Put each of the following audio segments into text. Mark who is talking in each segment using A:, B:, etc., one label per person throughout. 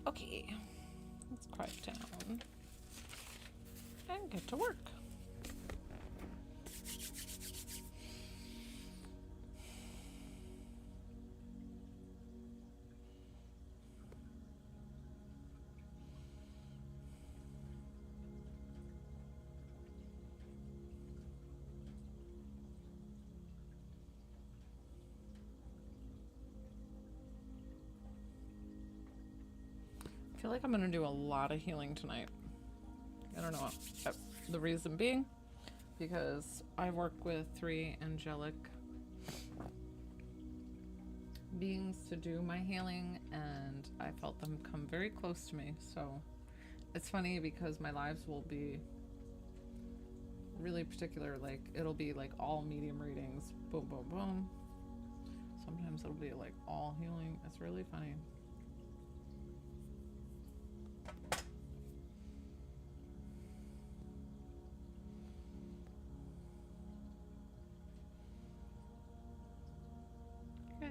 A: Okay, let's quiet down and get to work. I feel like I'm gonna do a lot of healing tonight. I don't know. The reason being, because I work with 3 angelic beings to do my healing, and I felt them come very close to me. So it's funny because my lives will be really particular. Like, it'll be like all medium readings, boom, boom, boom. Sometimes it'll be like all healing. It's really funny. Guys.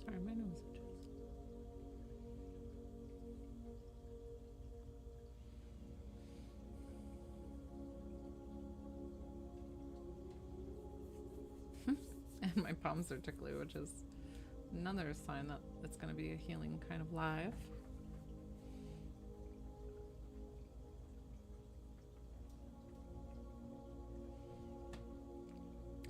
A: Sorry, my nose itches. And my palms are tickly, which is another sign that it's going to be a healing kind of live.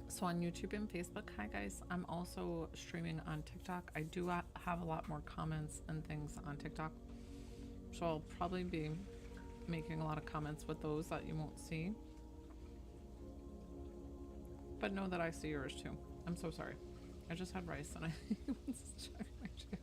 A: So on YouTube and Facebook, hi guys, I'm also streaming on TikTok. I do have a lot more comments and things on TikTok, so I'll probably be making a lot of comments with those that you won't see. But know that I see yours too. I'm so sorry. I just had rice and I was checking my chair.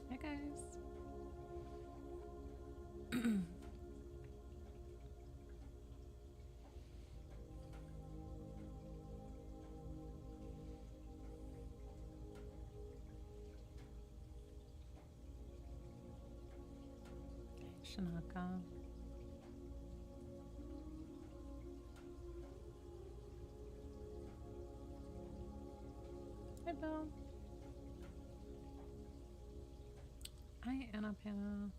A: Hey guys. Shanaka. Hey Bill. Hi Anna Panna.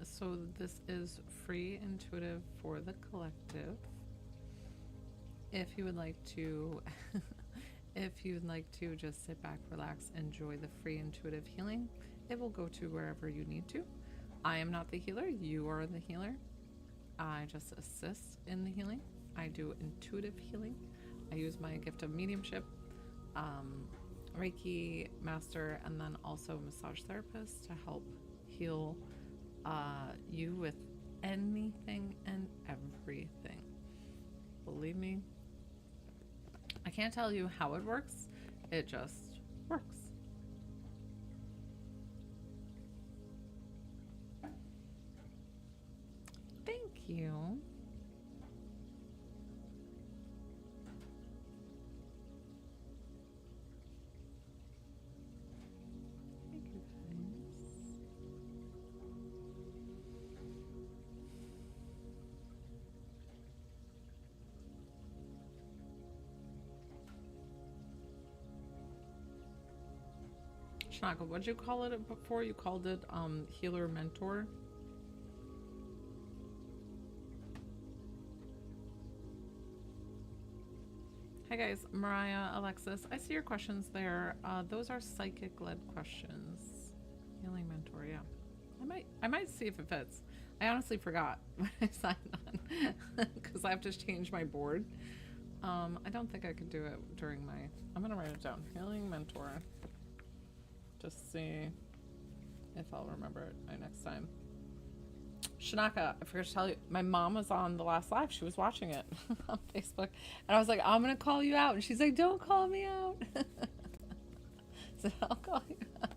A: So this is free intuitive for the collective. If you would like to if you would like to just sit back, relax, enjoy the free intuitive healing, it will go to wherever you need to. I am not the healer, you are the healer. I just assist in the healing. I do intuitive healing. I use my gift of mediumship, Reiki master, and then also massage therapist to help heal you with anything and everything. Believe me, I can't tell you how it works. It just works. Thank you. Thank you guys. Shanaka, what'd you call it before? You called it healer mentor? Hi guys, Mariah, Alexis. I see your questions there. Those are psychic-led questions. Healing mentor, yeah. I might see if it fits. I honestly forgot when I signed on because I have to change my board. I don't think I could do it during my. I'm gonna write it down. Healing mentor. Just see if I'll remember it by next time. Shanaka, I forgot to tell you, my mom was on the last live. She was watching it on Facebook. And I was like, I'm going to call you out. And she's like, don't call me out. So I'll call you out.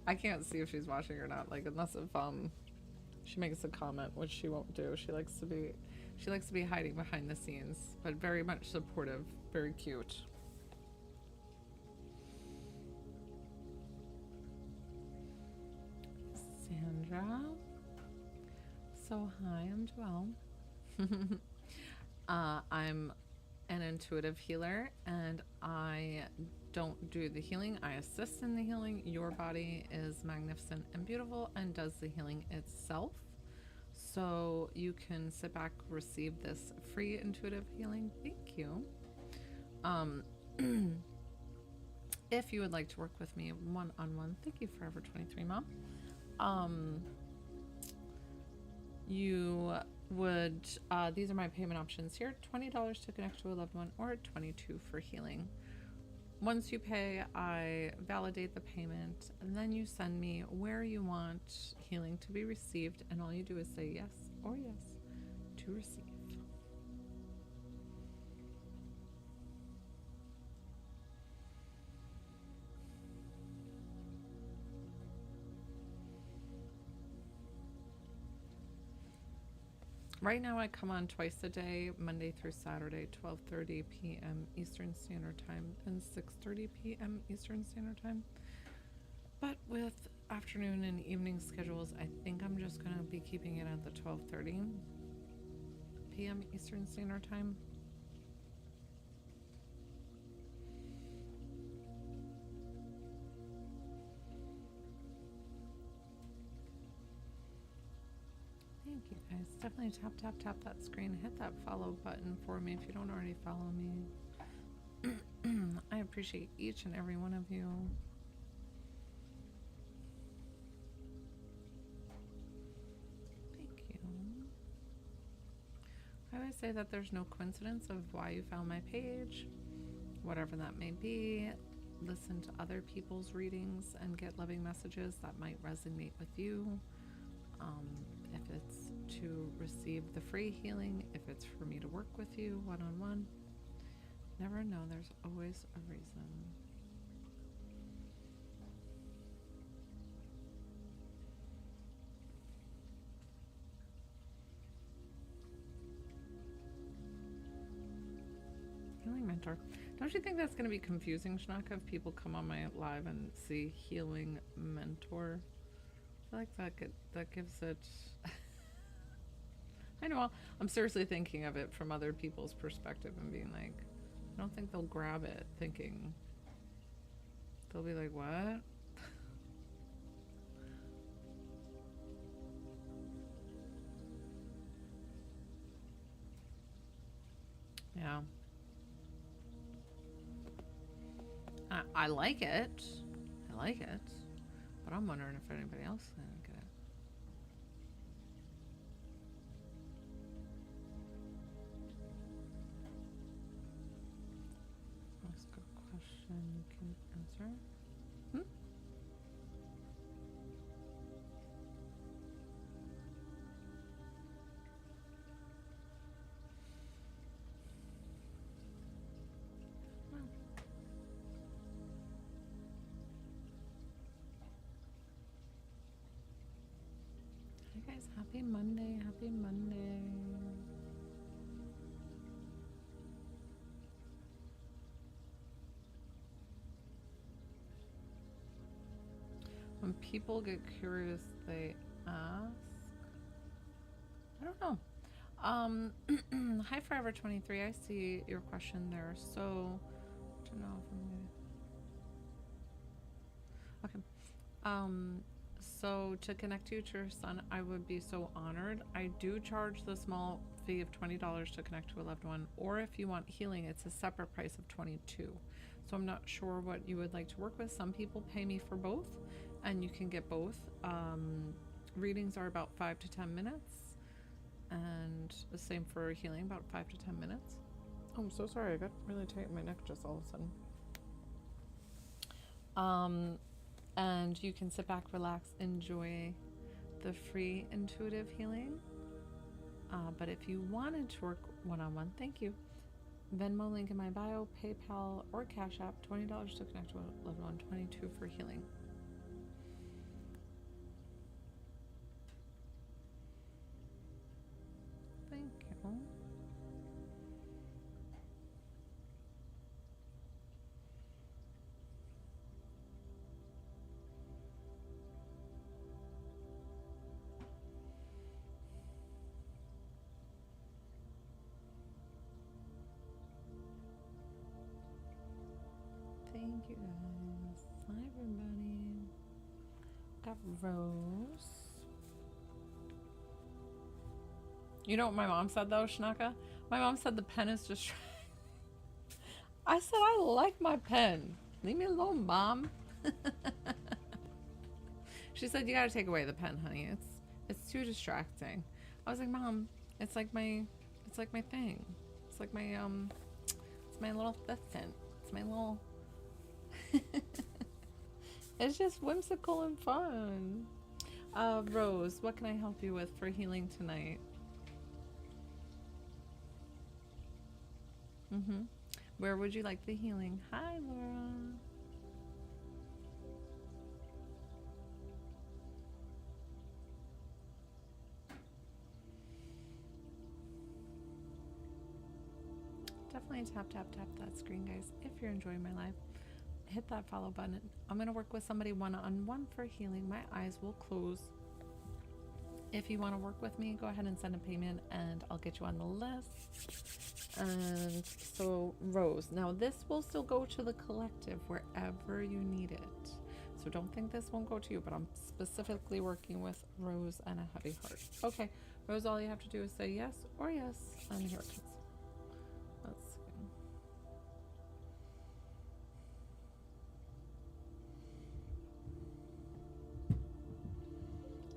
A: I can't see if she's watching or not. Like, unless if she makes a comment, which she won't do. She likes to be hiding behind the scenes, but very much supportive, very cute. Sandra. So hi, I'm Joelle. I'm an intuitive healer and I don't do the healing. I assist in the healing. Your body is magnificent and beautiful and does the healing itself. So you can sit back, receive this free intuitive healing. Thank you. If you would like to work with me one-on-one, thank you Forever 23 Mom. You would, these are my payment options here, $20 to connect to a loved one or $22 for healing. Once you pay, I validate the payment and then you send me where you want healing to be received and all you do is say yes or yes to receive. Right now I come on twice a day, Monday through Saturday, 12:30 p.m. Eastern Standard Time and 6:30 p.m. Eastern Standard Time. But with afternoon and evening schedules, I think I'm just going to be keeping it at the 12:30 p.m. Eastern Standard Time. Thank you guys. Definitely tap that screen. Hit that follow button for me if you don't already follow me. I appreciate each and every one of you. Thank you. I always say that there's no coincidence of why you found my page, whatever that may be. Listen to other people's readings and get loving messages that might resonate with you. If it's to receive the free healing, if it's for me to work with you one-on-one, never know, there's always a reason. Healing mentor. Don't you think that's going to be confusing, Shanaka, if people come on my live and see healing mentor? I feel like that gives it... I know, I'm seriously thinking of it from other people's perspective and being like, I don't think they'll grab it thinking, they'll be like, what? Yeah. I like it. I like it. But I'm wondering if anybody else is gonna get it. Ask a question you can answer. Hey guys, happy Monday, happy Monday. When people get curious, they ask. I don't know. Hi Forever 23. I see your question there. So, I don't know if I'm gonna... Okay. So to connect you to your son, I would be so honored. I do charge the small fee of $20 to connect to a loved one, or if you want healing, it's a separate price of $22. So I'm not sure what you would like to work with. Some people pay me for both, and you can get both. Readings are about 5 to 10 minutes, and the same for healing, about 5 to 10 minutes. Oh, I'm so sorry. I got really tight in my neck just all of a sudden. And you can sit back, relax, enjoy the free intuitive healing. But if you wanted to work one-on-one, thank you. Venmo link in my bio, PayPal, or Cash App, $20 to connect to a loved one, $22 for healing. Thank you. Thank you guys. Hi everybody. Got Rose. You know what my mom said though, Shanaka? My mom said the pen is just. I said I like my pen. Leave me alone, Mom. She said you gotta take away the pen, honey. It's too distracting. I was like, Mom, it's like my thing. It's like my it's my little assistant. It's my little. It's just whimsical and fun. Rose, what can I help you with for healing tonight? Where would you like the healing? Hi, Laura. Definitely tap that screen, guys. If you're enjoying my live, hit that follow button. I'm going to work with somebody one-on-one for healing. My eyes will close. If you want to work with me, go ahead and send a payment and I'll get you on the list. And so Rose, now this will still go to the collective wherever you need it. So don't think this won't go to you, but I'm specifically working with Rose and a heavy heart. Okay, Rose, all you have to do is say yes or yes, and here it comes. Let's see.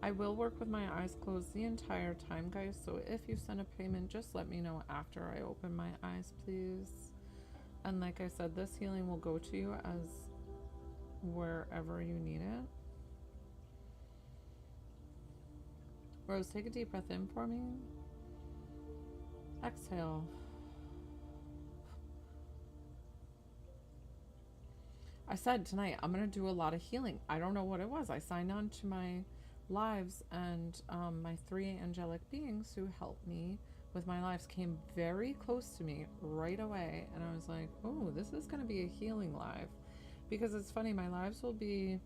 A: I will work with my eyes closed the entire time, guys, so if you send a payment, just let me know after I open my eyes, please. And like I said, this healing will go to you as wherever you need it. Rose, take a deep breath in for me. Exhale. I said tonight I'm going to do a lot of healing. I don't know what it was. I signed on to my lives, and my 3 angelic beings who helped me with my lives came very close to me right away, and I was like, oh, this is going to be a healing live. Because it's funny, my lives will be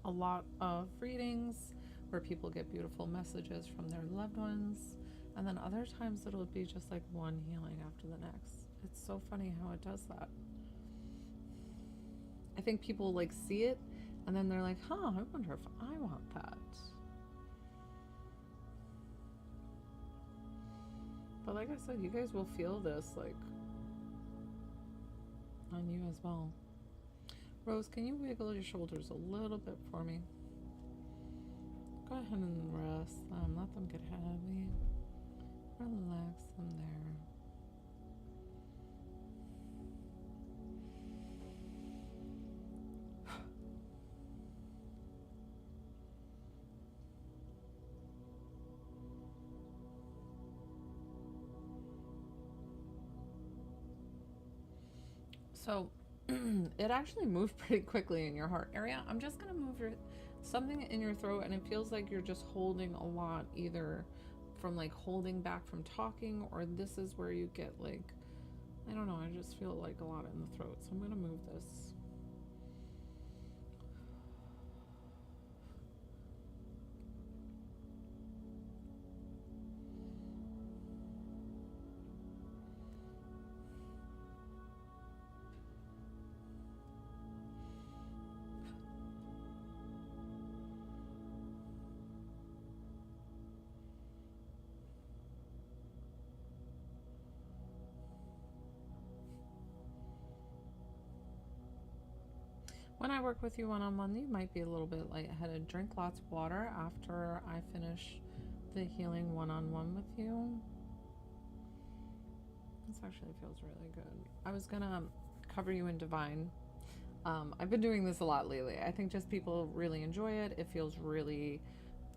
A: a lot of readings where people get beautiful messages from their loved ones, and then other times it'll be just like one healing after the next. It's so funny how it does that. I think people like see it and then they're like, huh, I wonder if I want that. But like I said, you guys will feel this like on you as well. Rose, can you wiggle your shoulders a little bit for me? Go ahead and rest them. Let them get heavy. Relax them there. So it actually moved pretty quickly in your heart area. I'm just going to move something in your throat, and it feels like you're just holding a lot, either from like holding back from talking, or this is where you get like, I don't know, I just feel like a lot in the throat. So I'm going to move this. when I work with you one-on-one, you might be a little bit lightheaded. Drink lots of water after I finish the healing one-on-one with you. This actually feels really good. I was gonna cover you in divine. I've been doing this a lot lately. I think just people really enjoy it. It feels really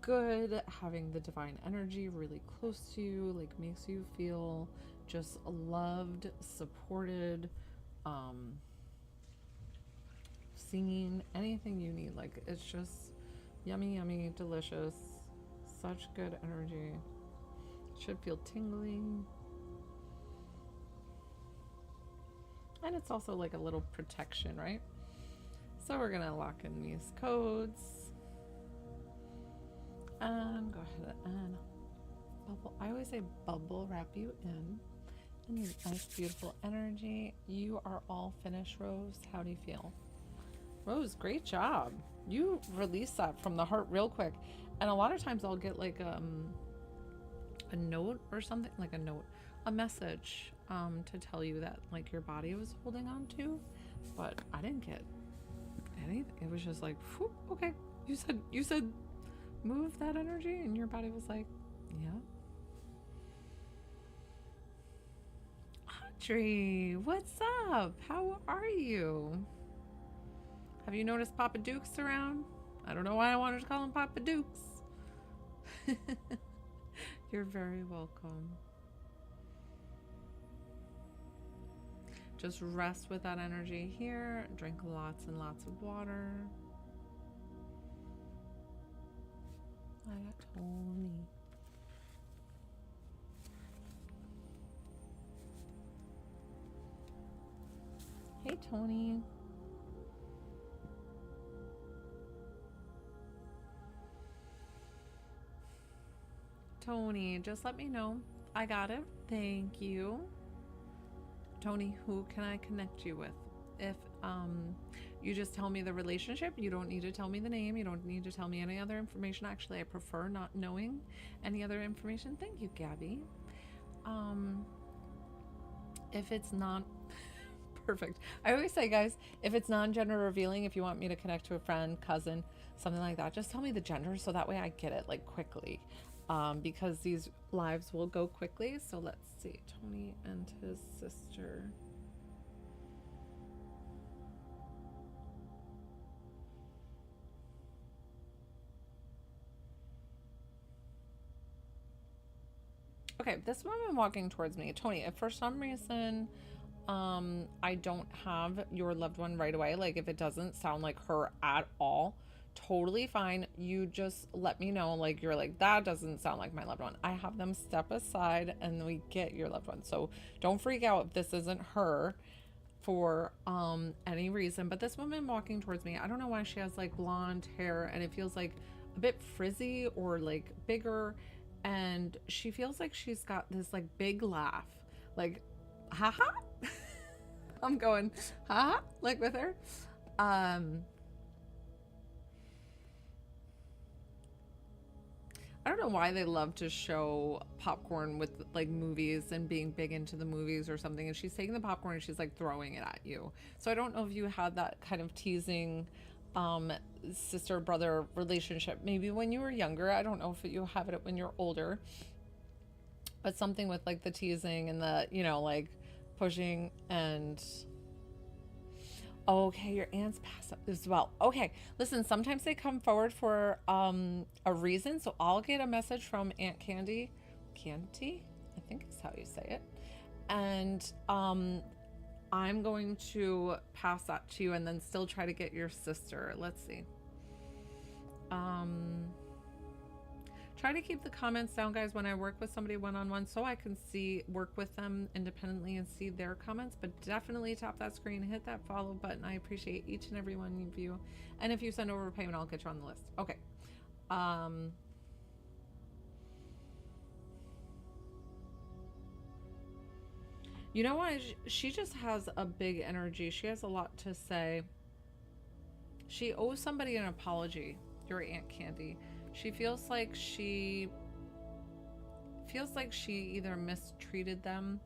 A: good having the divine energy really close to you, like makes you feel just loved, supported, singing, anything you need. Like it's just yummy, yummy, delicious, such good energy. Should feel tingling. And it's also like a little protection, right? So we're gonna lock in these codes and go ahead and bubble. I always say bubble wrap you in nice, beautiful energy. You are all finished, Rose. How do you feel? Rose, great job. You release that from the heart real quick. And a lot of times I'll get like a note or something, like a message to tell you that like your body was holding on to, but I didn't get anything. It was just like, whew, okay, you said move that energy, and your body was like, yeah. Audrey, what's up? How are you? Have you noticed Papa Duke's around? I don't know why I wanted to call him Papa Duke's. You're very welcome. Just rest with that energy here. Drink lots and lots of water. I got Tony. Hey, Tony. Tony, just let me know. I got it. Thank you. Tony, who can I connect you with? If you just tell me the relationship, you don't need to tell me the name, you don't need to tell me any other information. Actually, I prefer not knowing any other information. Thank you, Gabby. If it's not perfect, I always say, guys, if it's non-gender revealing, if you want me to connect to a friend, cousin, something like that, just tell me the gender so that way I get it like quickly, because these lives will go quickly. So let's see, Tony and his sister. Okay, this woman walking towards me. Tony, if for some reason I don't have your loved one right away, like if it doesn't sound like her at all, totally fine. You just let me know, like you're like, that doesn't sound like my loved one. I have them step aside and we get your loved one. So don't freak out if this isn't her for any reason. But this woman walking towards me, I don't know why she has like blonde hair and it feels like a bit frizzy or like bigger, and she feels like she's got this like big laugh, like haha. I'm going haha like with her. I don't know why they love to show popcorn with like movies and being big into the movies or something, and she's taking the popcorn and she's like throwing it at you. So I don't know if you had that kind of teasing sister brother relationship maybe when you were younger. I don't know if you have it when you're older, but something with like the teasing and the, you know, like pushing. And okay, your aunts pass up as well. Okay, listen, sometimes they come forward for a reason, so I'll get a message from Aunt Candy, I think is how you say it, and I'm going to pass that to you and then still try to get your sister. Let's see. Try to keep the comments down, guys, when I work with somebody one-on-one, so I can work with them independently and see their comments. But definitely tap that screen, hit that follow button. I appreciate each and every one of you. And if you send over a payment, I'll get you on the list. Okay. You know what? She just has a big energy. She has a lot to say. She owes somebody an apology, your Aunt Candy. She feels like she either mistreated them.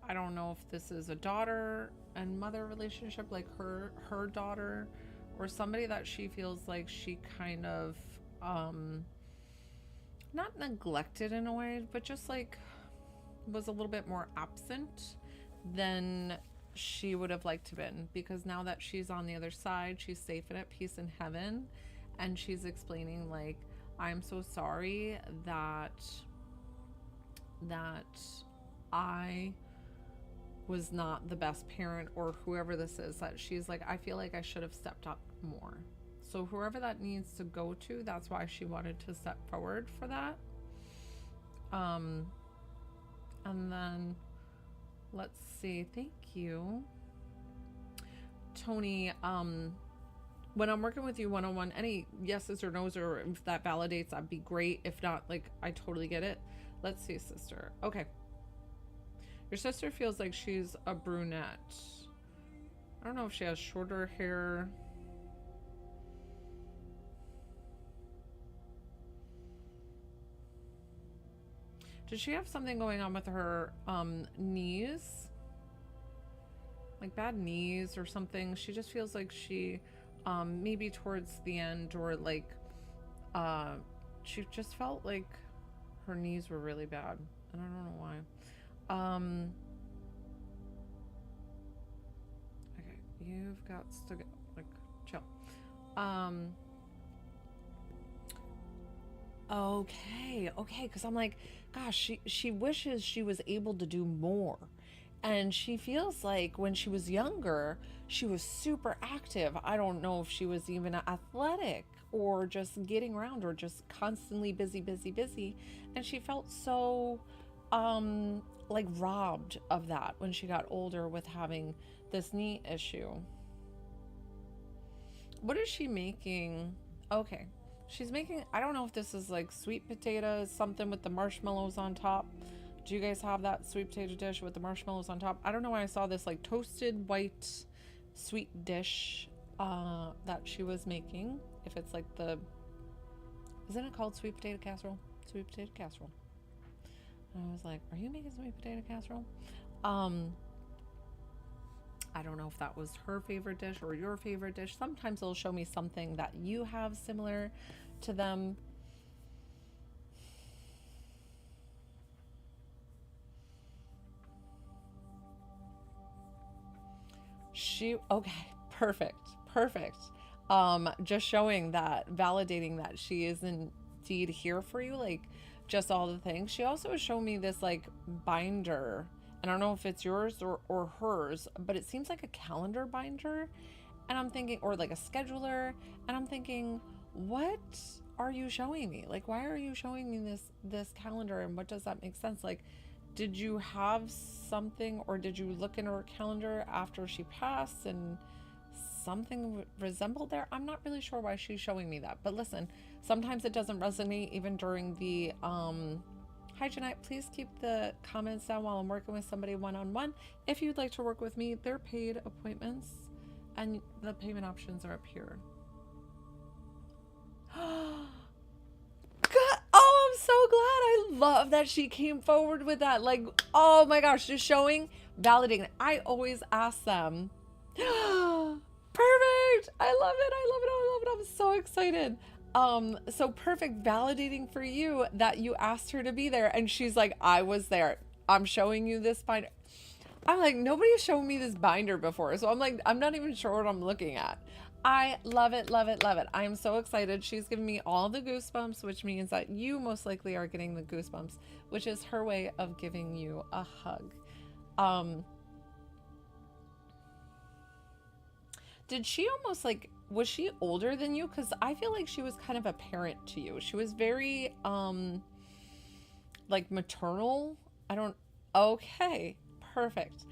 A: I don't know if this is a daughter and mother relationship, like her daughter or somebody that she feels like she kind of not neglected in a way, but just like was a little bit more absent than she would have liked to been, because now that she's on the other side, she's safe and at peace in heaven, and she's explaining like, I'm so sorry that I was not the best parent, or whoever this is, that she's like, I feel like I should have stepped up more. So whoever that needs to go to, that's why she wanted to step forward for that. And then let's see. Thank you, Tony. When I'm working with you one-on-one, any yeses or nos, or if that validates, that'd be great. If not, like, I totally get it. Let's see, sister. Okay. Your sister feels like she's a brunette. I don't know if she has shorter hair. Does she have something going on with her knees? Like bad knees or something? She just feels like she, maybe towards the end, or like, she just felt like her knees were really bad. And I don't know why. Okay, you've got to go, like, chill. Okay, because I'm like, gosh, she wishes she was able to do more. And she feels like when she was younger, she was super active. I don't know if she was even athletic or just getting around, or just constantly busy. And she felt so, like, robbed of that when she got older with having this knee issue. What is she making? Okay. She's making, I don't know if this is like sweet potatoes, something with the marshmallows on top. Do you guys have that sweet potato dish with the marshmallows on top? I don't know why I saw this like toasted white sweet dish that she was making. If it's like the, isn't it called sweet potato casserole? Sweet potato casserole. And I was like, are you making sweet potato casserole? I don't know if that was her favorite dish or your favorite dish. Sometimes it'll show me something that you have similar to them. Okay, perfect. Just showing that, validating that she is indeed here for you, like just all the things. She also was showing me this like binder. I don't know if it's yours or hers, but it seems like a calendar binder. And I'm thinking, or like a scheduler. And I'm thinking, what are you showing me? Like, why are you showing me this calendar? And what does that make sense? Like, did you have something, or did you look in her calendar after she passed and something resembled there? I'm not really sure why she's showing me that. But listen, sometimes it doesn't resonate even during the hi Jeanette, please keep the comments down while I'm working with somebody one-on-one. If you'd like to work with me, they're paid appointments and the payment options are up here. God, oh, I'm so glad. I love that she came forward with that. Like, oh my gosh, just showing, validating. I always ask them. Perfect. I love it. I'm so excited. So perfect, validating for you that you asked her to be there, and she's like, I was there. I'm showing you this binder. I'm like, nobody's shown me this binder before, so I'm like, I'm not even sure what I'm looking at. I love it. I am so excited. She's giving me all the goosebumps, which means that you most likely are getting the goosebumps, which is her way of giving you a hug. Did she almost like, was she older than you? Because I feel like she was kind of a parent to you. She was very, like maternal. Okay, perfect.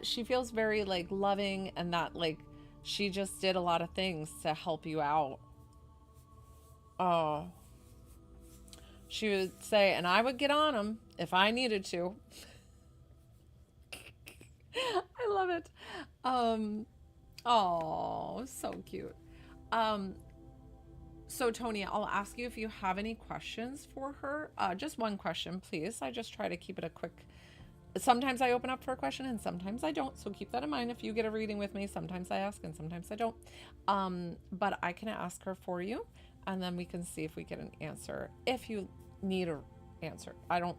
A: She feels very like loving, and that like she just did a lot of things to help you out. She would say, and I would get on them if I needed to. I love it. Oh, so cute. So Tony, I'll ask you if you have any questions for her. Just one question, please. I just try to keep it a quick Sometimes I open up for a question and sometimes I don't. So keep that in mind if you get a reading with me. Sometimes I ask and sometimes I don't. But I can ask her for you and then we can see if we get an answer if you need an answer. I don't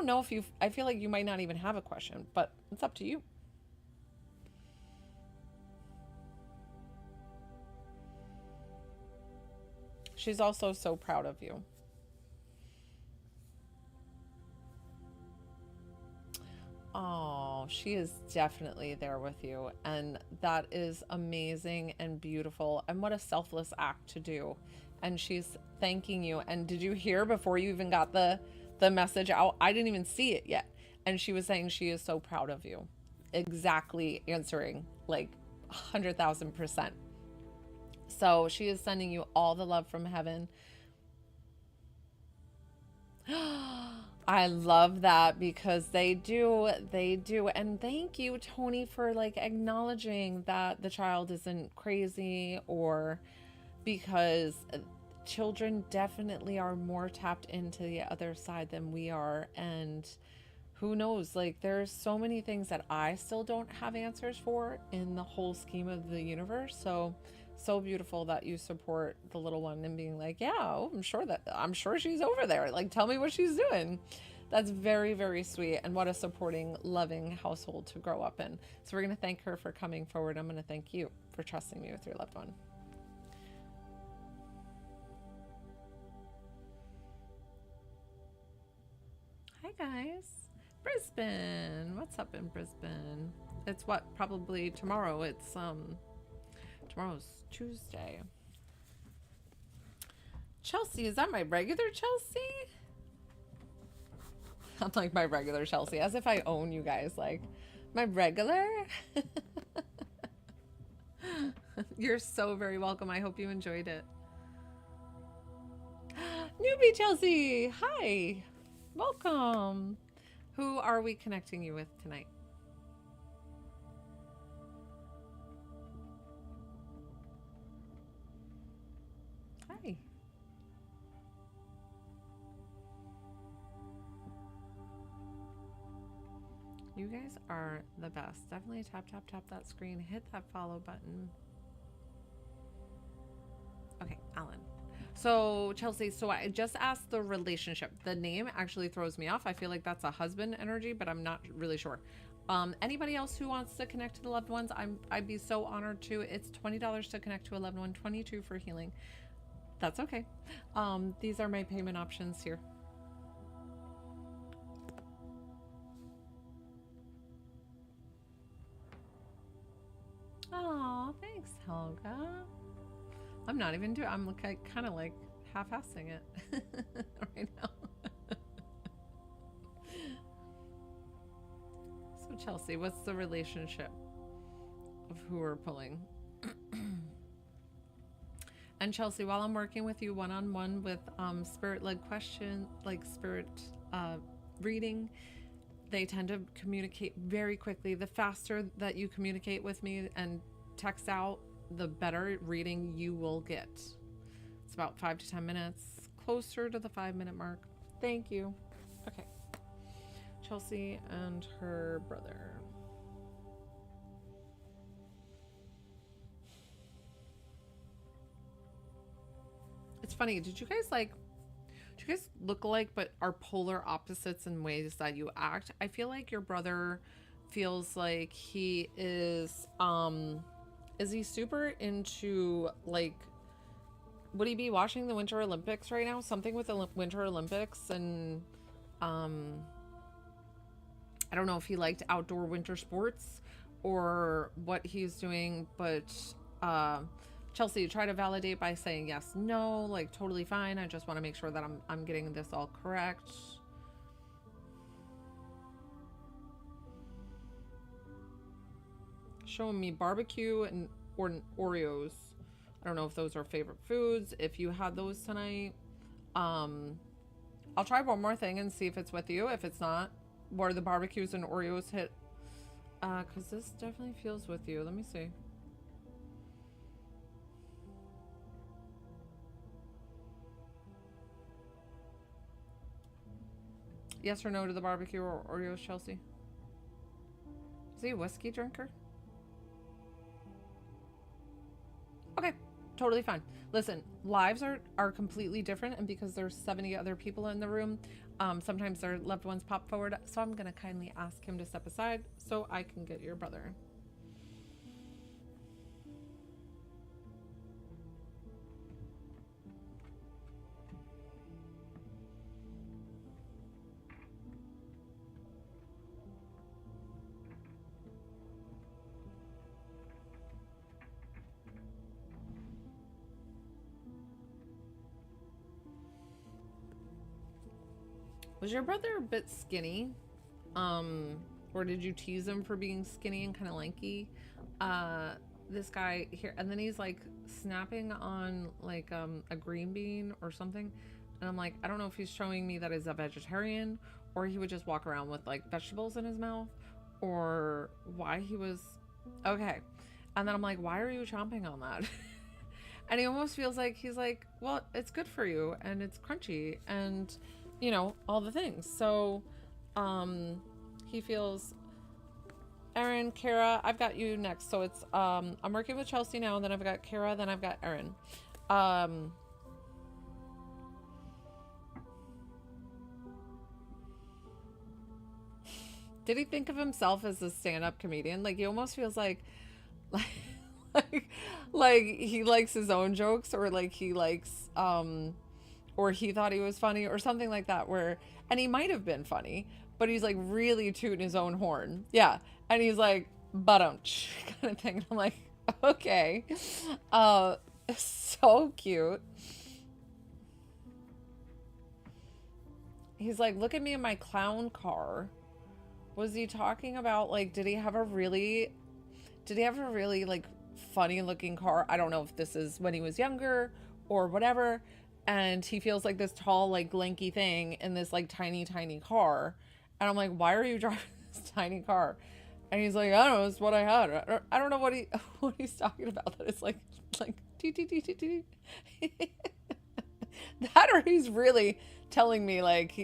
A: know if you I feel like you might not even have a question, but it's up to you. She's also so proud of you. Oh, she is definitely there with you. And that is amazing and beautiful. And what a selfless act to do. And she's thanking you. And did you hear before you even got the message out? I didn't even see it yet. And she was saying she is so proud of you. Exactly answering like 100,000%. So she is sending you all the love from heaven. I love that because they do. And thank you, Tony, for like acknowledging that the child isn't crazy or because children definitely are more tapped into the other side than we are. And who knows, like there's so many things that I still don't have answers for in the whole scheme of the universe. So beautiful that you support the little one and being like, yeah, oh, I'm sure she's over there, like tell me what she's doing. That's very, very sweet, and what a supporting, loving household to grow up in. So we're going to thank her for coming forward. I'm going to thank you for trusting me with your loved one. Hi guys. Brisbane. What's up in Brisbane? It's what, probably tomorrow. Tomorrow's Tuesday. Chelsea, is that my regular Chelsea? I'm like my regular Chelsea, as if I own you guys. Like, my regular? You're so very welcome. I hope you enjoyed it. Newbie Chelsea, hi. Welcome. Who are we connecting you with tonight? Hi. You guys are the best. Definitely tap, tap, tap that screen. Hit that follow button. Okay, Alan. So, Chelsea, so I just asked the relationship. The name actually throws me off. I feel like that's a husband energy, but I'm not really sure. Anybody else who wants to connect to the loved ones, I'd be so honored to. It's $20 to connect to a loved one, $22 for healing. That's okay. These are my payment options here. Oh, thanks, Helga. I'm not even doing. I'm like, kind of like half-assing it right now. So Chelsea, what's the relationship of who we're pulling? And Chelsea, while I'm working with you one-on-one with spirit-led question, like spirit reading, they tend to communicate very quickly. The faster that you communicate with me and text out, the better reading you will get. It's about 5 to 10 minutes, closer to the 5-minute mark. Thank you. Okay. Chelsea and her brother. It's funny. Do you guys look alike but are polar opposites in ways that you act? I feel like your brother feels like he is he super into like, would he be watching the Winter Olympics right now? Something with the Winter Olympics, and I don't know if he liked outdoor winter sports or what he's doing, but Chelsea, try to validate by saying yes, no, like totally fine. I just want to make sure that I'm getting this all correct. Showing me barbecue and or Oreos. I don't know if those are favorite foods. If you had those tonight, I'll try one more thing and see if it's with you. If it's not, where the barbecues and Oreos hit, because this definitely feels with you. Let me see. Yes or no to the barbecue or Oreos, Chelsea? he a whiskey drinker? Okay, totally fine. Listen, lives are completely different, and because there's 70 other people in the room, sometimes their loved ones pop forward. So I'm gonna kindly ask him to step aside so I can get your brother. Was your brother a bit skinny? Or did you tease him for being skinny and kind of lanky? This guy here, and then he's like snapping on like a green bean or something. And I'm like, I don't know if he's showing me that he's a vegetarian, or he would just walk around with like vegetables in his mouth, or why he was okay. And then I'm like, why are you chomping on that? And he almost feels like he's like, well, it's good for you and it's crunchy and you know, all the things. So he feels, Erin, Kara, I've got you next. So it's I'm working with Chelsea now, then I've got Kara, then I've got Erin. Did he think of himself as a stand-up comedian? Like, he almost feels like like, like he likes his own jokes, or like he likes or he thought he was funny or something like that, where, and he might have been funny, but he's like really tooting his own horn. Yeah. And he's like, but kind of thing. And I'm like, okay. So cute. He's like, look at me in my clown car. Was he talking about like, did he have a really like funny looking car? I don't know if this is when he was younger or whatever. And he feels like this tall, like lanky thing in this like tiny car. And I'm like, why are you driving this tiny car? And he's like, I don't know, it's what I had. I don't know what he's talking about. That it's like that, or he's really telling me like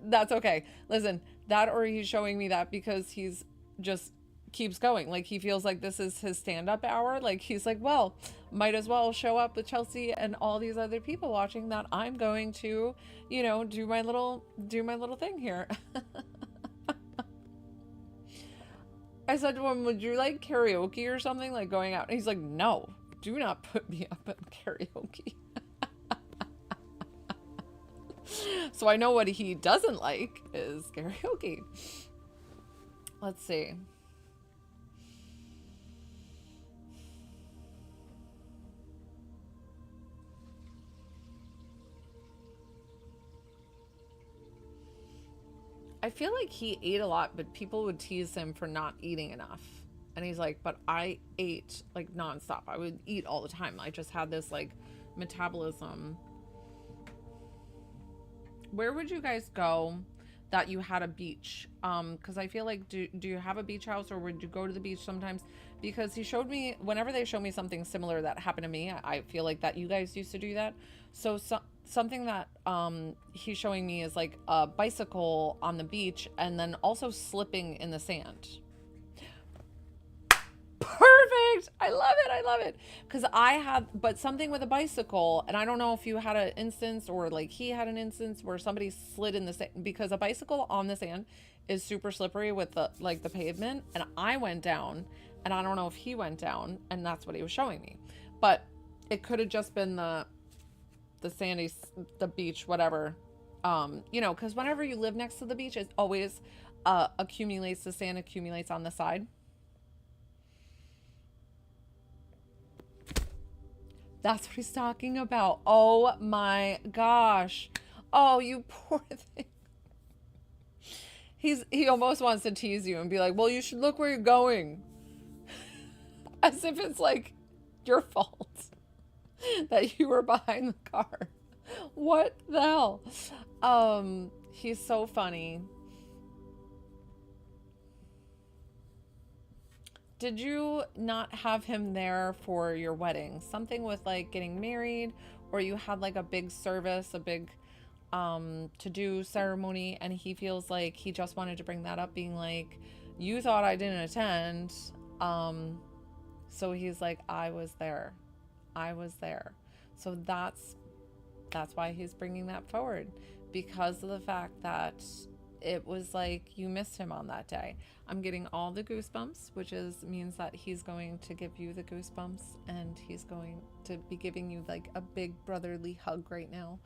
A: that's okay. Listen, that, or he's showing me that because he's just keeps going. Like he feels like this is his stand-up hour. Like he's like, well, might as well show up with Chelsea and all these other people watching that I'm going to, you know, do my little thing here. I said to him, would you like karaoke or something, like going out? And he's like, no, do not put me up at karaoke. So I know what he doesn't like is karaoke. Let's see. I feel like he ate a lot, but people would tease him for not eating enough. And he's like, but I ate like nonstop. I would eat all the time. I just had this like metabolism. Where would you guys go that you had a beach? Because I feel like, do you have a beach house, or would you go to the beach sometimes? Because he showed me, whenever they show me something similar that happened to me, I feel like that you guys used to do that. So something that he's showing me is like a bicycle on the beach, and then also slipping in the sand. Perfect. I love it. Because I had, but something with a bicycle, and I don't know if you had an instance or like he had an instance where somebody slid in the sand, because a bicycle on the sand is super slippery with the like the pavement, and I went down, and I don't know if he went down, and that's what he was showing me. But it could have just been the sandy, the beach, whatever. You know, because whenever you live next to the beach, it always accumulates, the sand accumulates on the side. That's what he's talking about. Oh my gosh. Oh, you poor thing. He almost wants to tease you and be like, well, you should look where you're going. As if it's like your fault that you were behind the car. What the hell? He's so funny. Did you not have him there for your wedding? Something with like getting married, or you had like a big service, a big to do ceremony, and he feels like he just wanted to bring that up, being like, you thought I didn't attend. So he's like, I was there. I was there. So that's why he's bringing that forward, because of the fact that it was like you missed him on that day. I'm getting all the goosebumps, which means that he's going to give you the goosebumps, and he's going to be giving you like a big brotherly hug right now,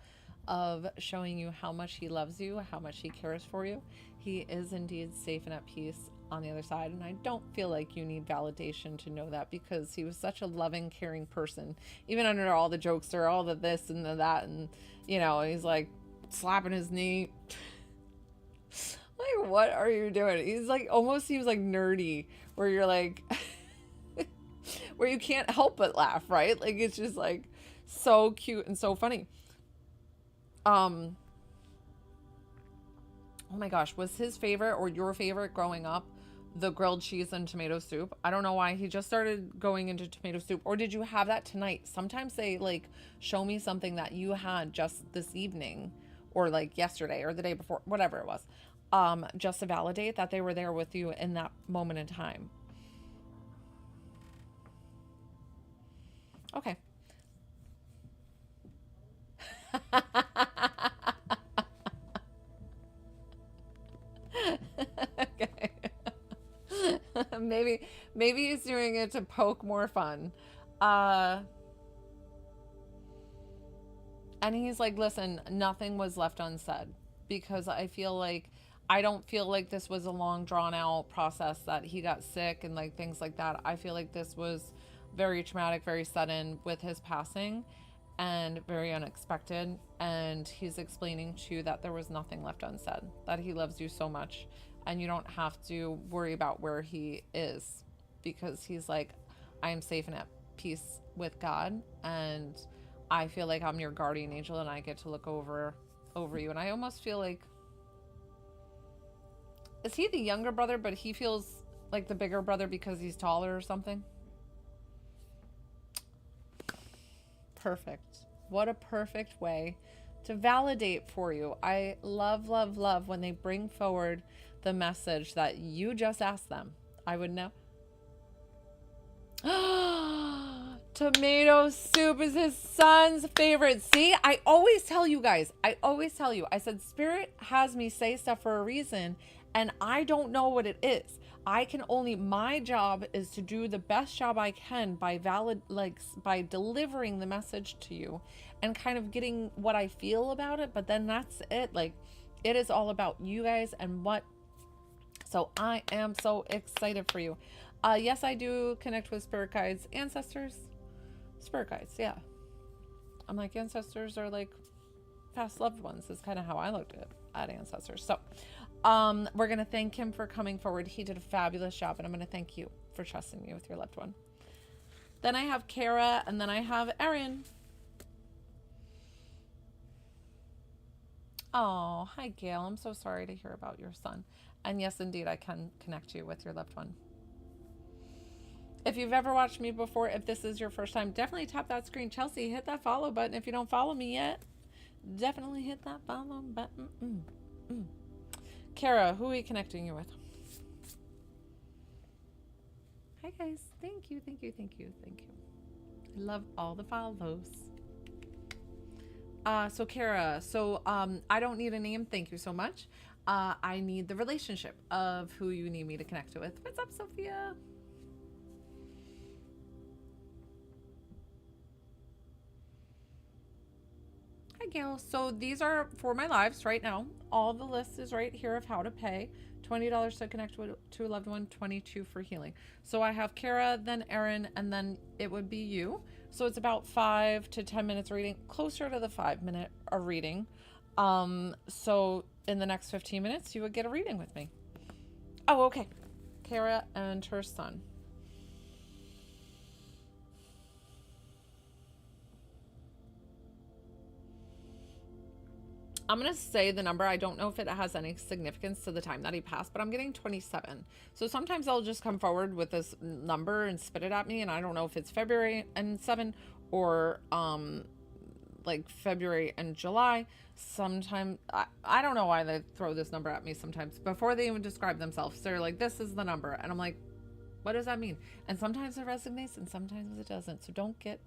A: of showing you how much he loves you, how much he cares for you. He is indeed safe and at peace on the other side, and I don't feel like you need validation to know that, because he was such a loving, caring person. Even under all the jokes or all the this and the that, and you know, he's like slapping his knee. Like, what are you doing? He's like, almost seems like nerdy, where you're like, where you can't help but laugh, right? Like, it's just like so cute and so funny. Oh my gosh, was his favorite or your favorite growing up the grilled cheese and tomato soup? I don't know why he just started going into tomato soup. Or did you have that tonight? Sometimes they like show me something that you had just this evening, or like yesterday or the day before, whatever it was, just to validate that they were there with you in that moment in time. Okay. Okay. maybe he's doing it to poke more fun. And he's like, listen, nothing was left unsaid, because I don't feel like this was a long drawn out process that he got sick and like things like that. I feel like this was very traumatic, very sudden with his passing, and very unexpected. And he's explaining to you that there was nothing left unsaid, that he loves you so much, and you don't have to worry about where he is, because he's like, I am safe and at peace with God, and I feel like I'm your guardian angel, and I get to look over you. And I almost feel like, is he the younger brother, but he feels like the bigger brother because he's taller or something? Perfect. What a perfect way to validate for you. I love, love, love when they bring forward the message that you just asked them. I would know. Tomato soup is his son's favorite. See, I always tell you guys, I said, Spirit has me say stuff for a reason, and I don't know what it is. My job is to do the best job I can by by delivering the message to you and kind of getting what I feel about it. But then that's it. Like, it is all about you guys and what. So I am so excited for you. Yes, I do connect with spirit guides, ancestors, spirit guides. Yeah. I'm like, ancestors are like past loved ones is kind of how I looked at ancestors. So, we're going to thank him for coming forward. He did a fabulous job, and I'm going to thank you for trusting me with your loved one. Then I have Kara, and then I have Erin. Oh, hi, Gail. I'm so sorry to hear about your son. And yes, indeed, I can connect you with your loved one. If you've ever watched me before, if this is your first time, definitely tap that screen. Chelsea, hit that follow button. If you don't follow me yet, definitely hit that follow button. Kara, who are we connecting you with? Hi, guys. Thank you. I love all the follows. So Kara, I don't need a name. Thank you so much. I need the relationship of who you need me to connect with. What's up, Sophia? Hi, Gail. So these are for my lives right now. All the list is right here of how to pay. $20 to connect to a loved one, $22 for healing. So I have Kara, then Erin, and then it would be you. So it's about 5 to 10 minutes reading, closer to the 5-minute reading. So in the next 15 minutes, you would get a reading with me. Oh, okay. Kara and her son. I'm going to say the number. I don't know if it has any significance to the time that he passed, but I'm getting 27. So sometimes I'll just come forward with this number and spit it at me, and I don't know if it's February and 7 or like February and July. Sometimes I don't know why they throw this number at me sometimes before they even describe themselves. They're like, this is the number. And I'm like, what does that mean? And sometimes it resonates and sometimes it doesn't. So don't get.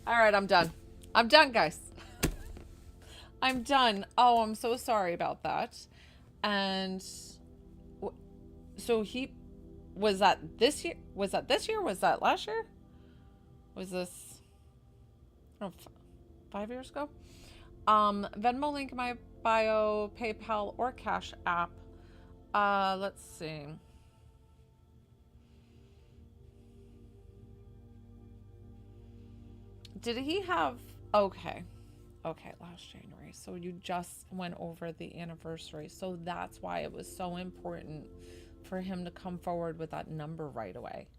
A: All right, I'm done. I'm done, guys. I'm done. Oh, I'm so sorry about that. And so he was that this year? Was that this year? Was that last year? Was this, I don't know, 5 years ago? Venmo link in my bio, PayPal or Cash App. Let's see. Did he have, okay, last January. So you just went over the anniversary. So that's why it was so important for him to come forward with that number right away.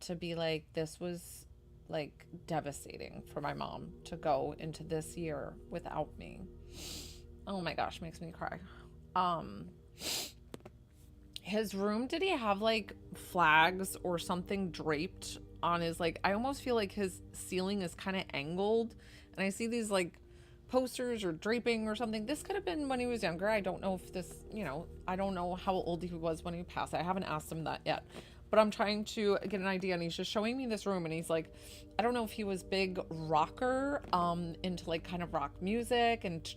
A: To be like, this was like devastating for my mom to go into this year without me. Oh my gosh, makes me cry. His room, did he have like flags or something draped on his, like, I almost feel like his ceiling is kind of angled, and I see these like posters or draping or something. This could have been when he was younger. I don't know if this, I don't know how old he was when he passed. I haven't asked him that yet, but I'm trying to get an idea, and he's just showing me this room, and he's like, I don't know if he was big rocker, into like kind of rock music, and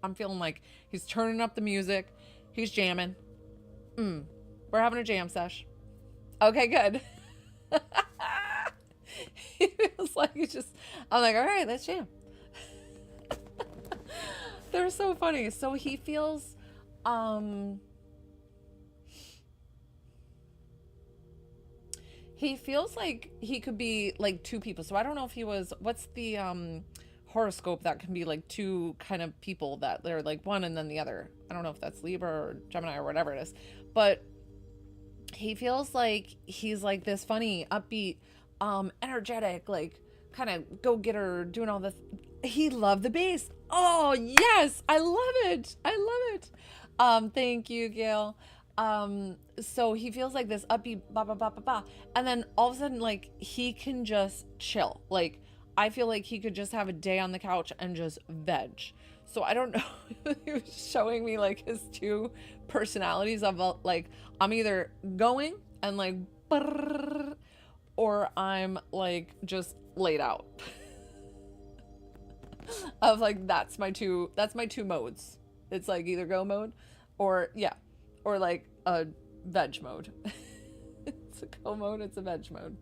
A: I'm feeling like he's turning up the music, he's jamming. We're having a jam sesh. Okay, good. He feels like he's just, I'm like, all right, let's jam. They're so funny. So he feels, like he could be like two people. So I don't know if he was, what's the horoscope that can be like two kind of people that they're like one and then the other. I don't know if that's Libra or Gemini or whatever it is, but he feels like he's like this funny, upbeat, energetic, like kind of go-getter, doing all this. He loved the bass. Oh yes, I love it. I love it. Thank you, Gail. So he feels like this upbeat, ba ba ba ba ba, and then all of a sudden, like, he can just chill. Like, I feel like he could just have a day on the couch and just veg. So I don't know. He was showing me like his two personalities of like, I'm either going and like, or I'm like just laid out. Of like, that's my two modes. It's like either go mode or or like a veg mode. It's a go mode, it's a veg mode.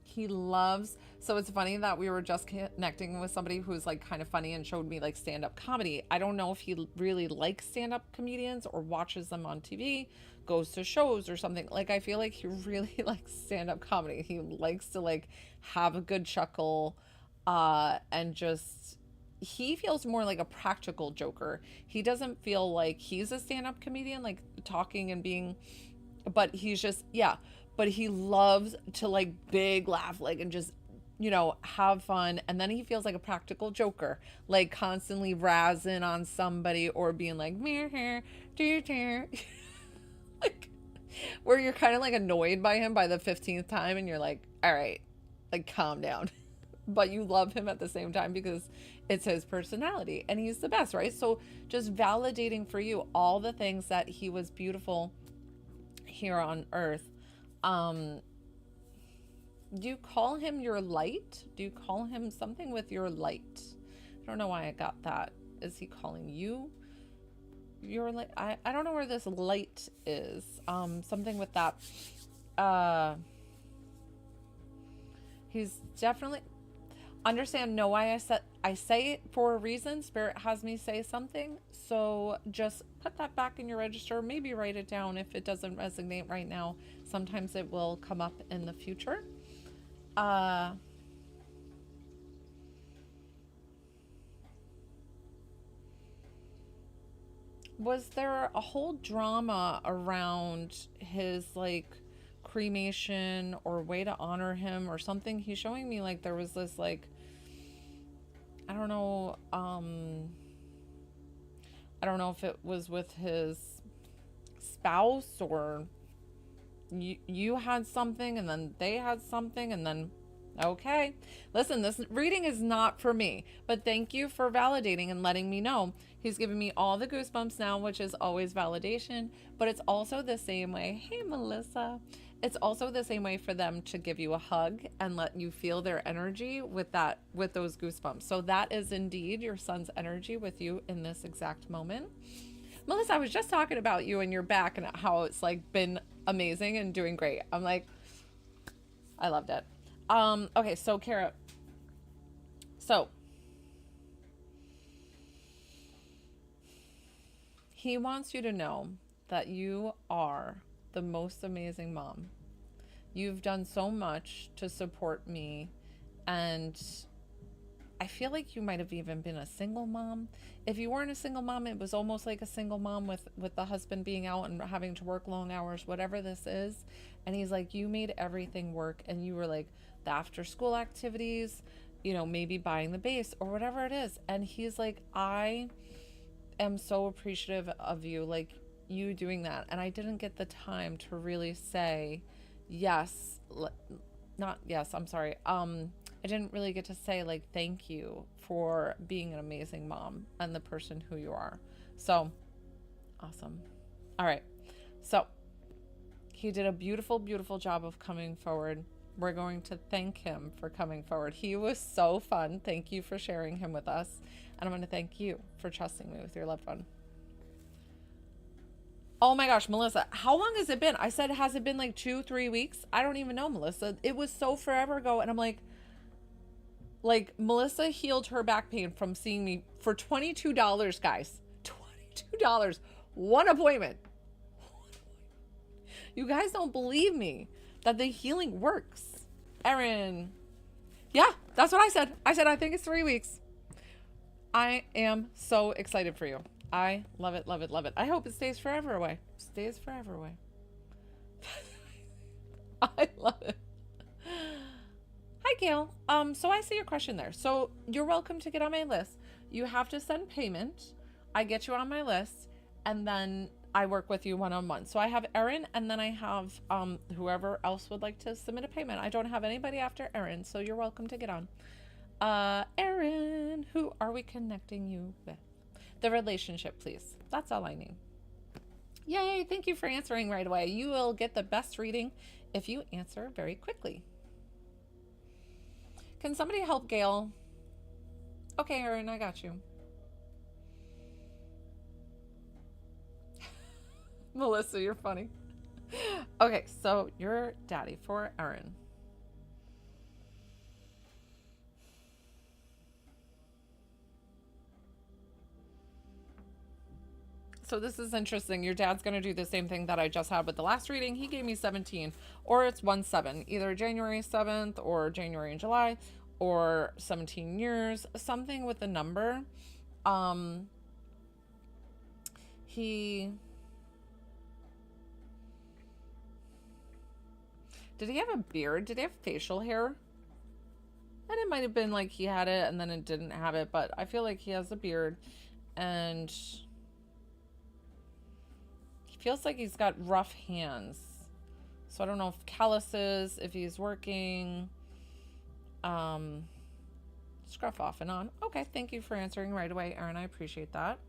A: He loves, so it's funny that we were just connecting with somebody who's like kind of funny and showed me like stand-up comedy. I don't know if he really likes stand-up comedians or watches them on TV, goes to shows or something. Like, I feel like he really likes stand-up comedy. He likes to like have a good chuckle, and just, he feels more like a practical joker. He doesn't feel like he's a stand-up comedian, like talking and being, but he's just, but he loves to like big laugh, like, and just, have fun. And then he feels like a practical joker, like constantly razzing on somebody or being like, like, where you're kind of like annoyed by him by the 15th time and you're like, all right, like, calm down. But you love him at the same time because it's his personality and he's the best, right? So just validating for you all the things that he was beautiful here on earth. Do you call him your light? Do you call him something with your light? I don't know why I got that. Is he calling you your light? I don't know where this light is. Something with that. He's definitely, understand, know why I say it for a reason. Spirit has me say something. So just put that back in your register. Maybe write it down if it doesn't resonate right now. Sometimes it will come up in the future. Was there a whole drama around his like cremation or way to honor him or something? He's showing me like there was this like, I don't know, I don't know if it was with his spouse, or you had something and then they had something and then, okay. Listen, this reading is not for me, but thank you for validating and letting me know. He's giving me all the goosebumps now, which is always validation, but it's also the same way. Hey, Melissa. It's also the same way for them to give you a hug and let you feel their energy with those goosebumps. So that is indeed your son's energy with you in this exact moment. Melissa, I was just talking about you and your back and how it's like been amazing and doing great. I'm like, I loved it. Okay, so Kara, so he wants you to know that you are the most amazing mom. You've done so much to support me, and I feel like you might have even been a single mom. If you weren't a single mom, it was almost like a single mom with the husband being out and having to work long hours, whatever this is. And he's like, you made everything work, and you were like the after school activities, you know, maybe buying the base or whatever it is. And he's like, I am so appreciative of you, like you doing that. And I didn't get the time to really say yes, not yes, I'm sorry. I didn't really get to say like thank you for being an amazing mom and the person who you are. So awesome. All right. So he did a beautiful, beautiful job of coming forward. We're going to thank him for coming forward. He was so fun. Thank you for sharing him with us. And I'm going to thank you for trusting me with your loved one. Oh my gosh, Melissa, how long has it been? I said, has it been like 2-3 weeks? I don't even know, Melissa. It was so forever ago. And I'm like, Melissa healed her back pain from seeing me for $22, guys. $22. One appointment. You guys don't believe me that the healing works. Erin. Yeah, that's what I said. I said, I think it's 3 weeks. I am so excited for you. I love it, love it, love it. I hope it stays forever away. Stays forever away. I love it. Hi, Gail. So I see your question there. So you're welcome to get on my list. You have to send payment. I get you on my list, and then I work with you one-on-one. So I have Erin, and then I have whoever else would like to submit a payment. I don't have anybody after Erin, so you're welcome to get on. Erin, who are we connecting you with? The relationship, please. That's all I need. Yay, thank you for answering right away. You will get the best reading if you answer very quickly. Can somebody help Gail? Okay, Erin, I got you. Melissa, you're funny. Okay, so you're daddy for Erin. So this is interesting. Your dad's going to do the same thing that I just had with the last reading. He gave me 17, or it's 1-7, either January 7th or January and July, or 17 years, something with a number. Did he have a beard? Did he have facial hair? And it might have been like he had it and then it didn't have it, but I feel like he has a beard, and feels like he's got rough hands. So I don't know if calluses, if he's working. Scruff off and on. Okay, thank you for answering right away, Erin. I appreciate that.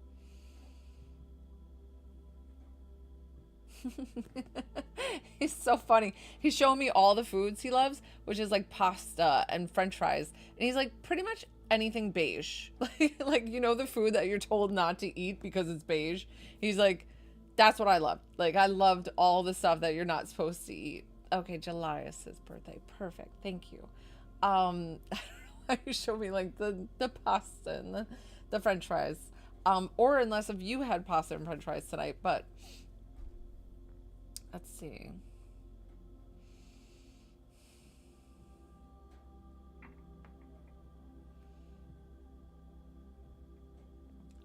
A: He's so funny. He's showing me all the foods he loves, which is like pasta and french fries. And he's like, pretty much anything beige. Like, you know, the food that you're told not to eat because it's beige. He's like, that's what I love. Like, I loved all the stuff that you're not supposed to eat. Okay, July is his birthday. Perfect. Thank you. I don't know why you show me like the pasta and the french fries. Or unless if you had pasta and french fries tonight, but let's see.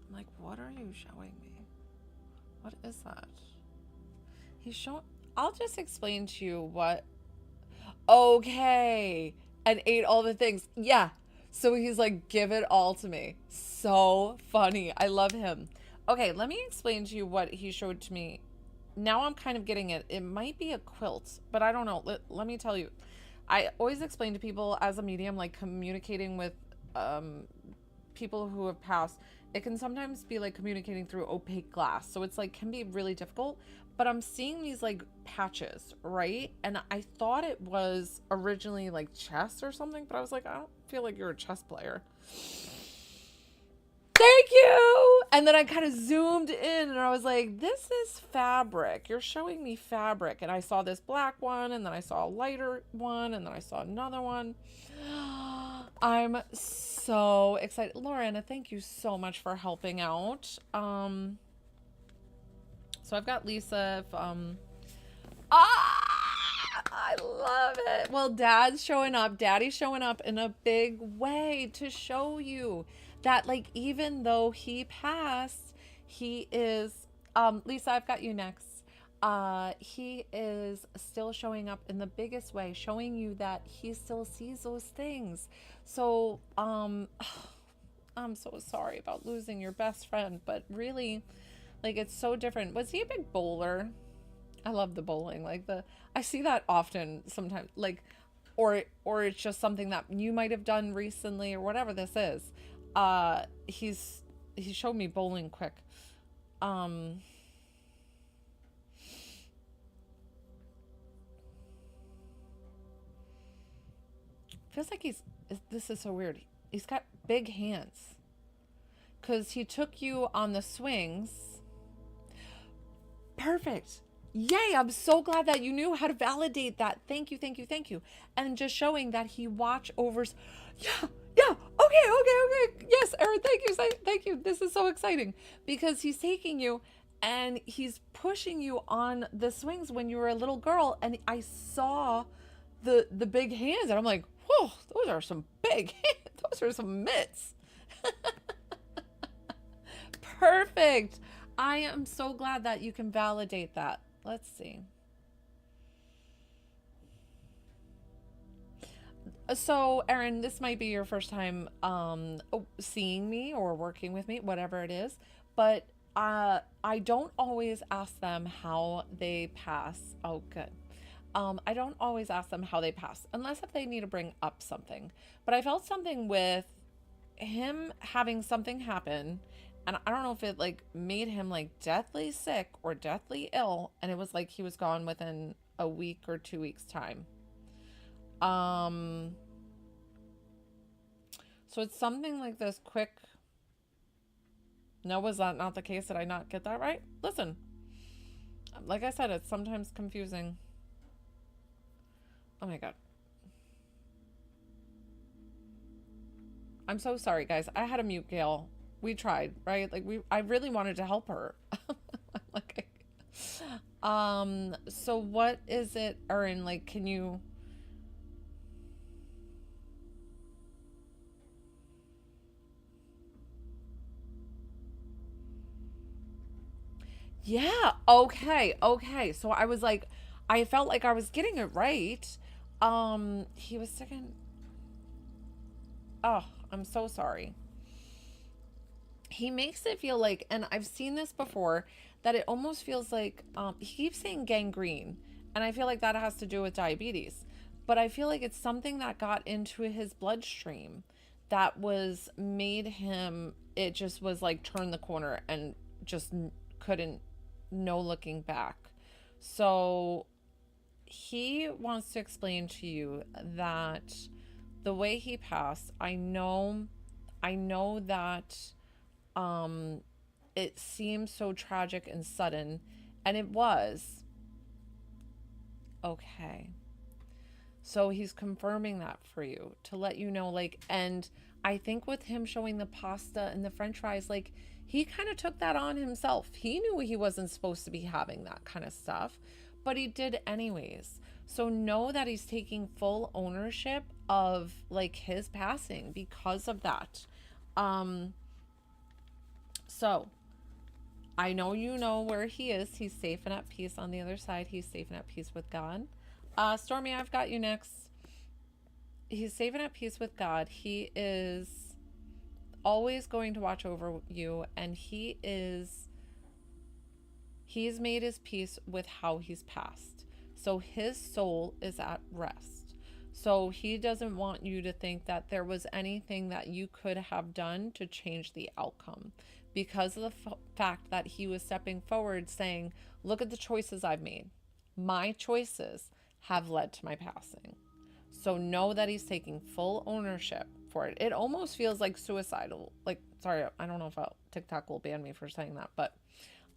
A: I'm like, what are you showing me? What is that? He's showing... I'll just explain to you what... Okay. And ate all the things. Yeah. So he's like, give it all to me. So funny. I love him. Okay, let me explain to you what he showed to me now I'm kind of getting it. It might be a quilt, but I don't know. Let me tell you. I always explain to people as a medium, like communicating with um, people who have passed, it can sometimes be like communicating through opaque glass. So it's like can be really difficult. But I'm seeing these like patches, right? And I thought it was originally like chess or something, but I was like, I don't feel like you're a chess player. Thank you. And then I kind of zoomed in and I was like, this is fabric. You're showing me fabric. And I saw this black one and then I saw a lighter one and then I saw another one. I'm so excited. Lorena, thank you so much for helping out. So I've got Lisa. I love it. Well, Dad's showing up. Daddy's showing up in a big way to show you that, like, even though he passed, he is. Lisa, I've got you next. He is still showing up in the biggest way, showing you that he still sees those things. So, I'm so sorry about losing your best friend, but really, like, it's so different. Was he a big bowler? I love the bowling. Like I see that often sometimes, like, or it's just something that you might have done recently or whatever this is. He showed me bowling quick. Um, feels like this is so weird. He's got big hands because he took you on the swings. Perfect. Yay, I'm so glad that you knew how to validate that. Thank you, thank you, thank you. And just showing that he watch overs. Yeah, yeah, okay. Yes, Erin, thank you, thank you. This is so exciting because he's taking you and he's pushing you on the swings when you were a little girl. And I saw the big hands and I'm like, whoa, those are some big hands. Those are some mitts. Perfect. I am so glad that you can validate that. Let's see. So, Erin, this might be your first time seeing me or working with me, whatever it is. But I don't always ask them how they pass. Oh, good. I don't always ask them how they pass, unless if they need to bring up something. But I felt something with him having something happen, and I don't know if it like made him like deathly sick or deathly ill, and it was like he was gone within a week or 2 weeks time. Um, so it's something like this quick. No, was that not the case? Did I not get that right? Listen, like I said, it's sometimes confusing. Oh my God. I'm so sorry, guys. I had to mute Gail. We tried, right? Like I really wanted to help her. Like, so what is it, Erin? Like, can you? Yeah. Okay. So I was like, I felt like I was getting it right. He was sticking. Oh, I'm so sorry. He makes it feel like, and I've seen this before, that it almost feels like he keeps saying gangrene, and I feel like that has to do with diabetes. But I feel like it's something that got into his bloodstream that was made him, it just was like turn the corner and just couldn't, no looking back. So he wants to explain to you that the way he passed, I know that um it seems so tragic and sudden, and it was. Okay. So he's confirming that for you to let you know, like, and I think with him showing the pasta and the french fries, like, he kind of took that on himself. He knew he wasn't supposed to be having that kind of stuff, but he did anyways. So know that he's taking full ownership of like his passing because of that. Um, so I know you know where he is. He's safe and at peace on the other side. He's safe and at peace with God. Stormy, I've got you next. He's safe and at peace with God. He is always going to watch over you, and He's made his peace with how he's passed. So his soul is at rest. So he doesn't want you to think that there was anything that you could have done to change the outcome, because of the fact that he was stepping forward saying, look at the choices I've made. My choices have led to my passing. So know that he's taking full ownership for it. It almost feels like suicidal. Like, sorry, I don't know if TikTok will ban me for saying that, but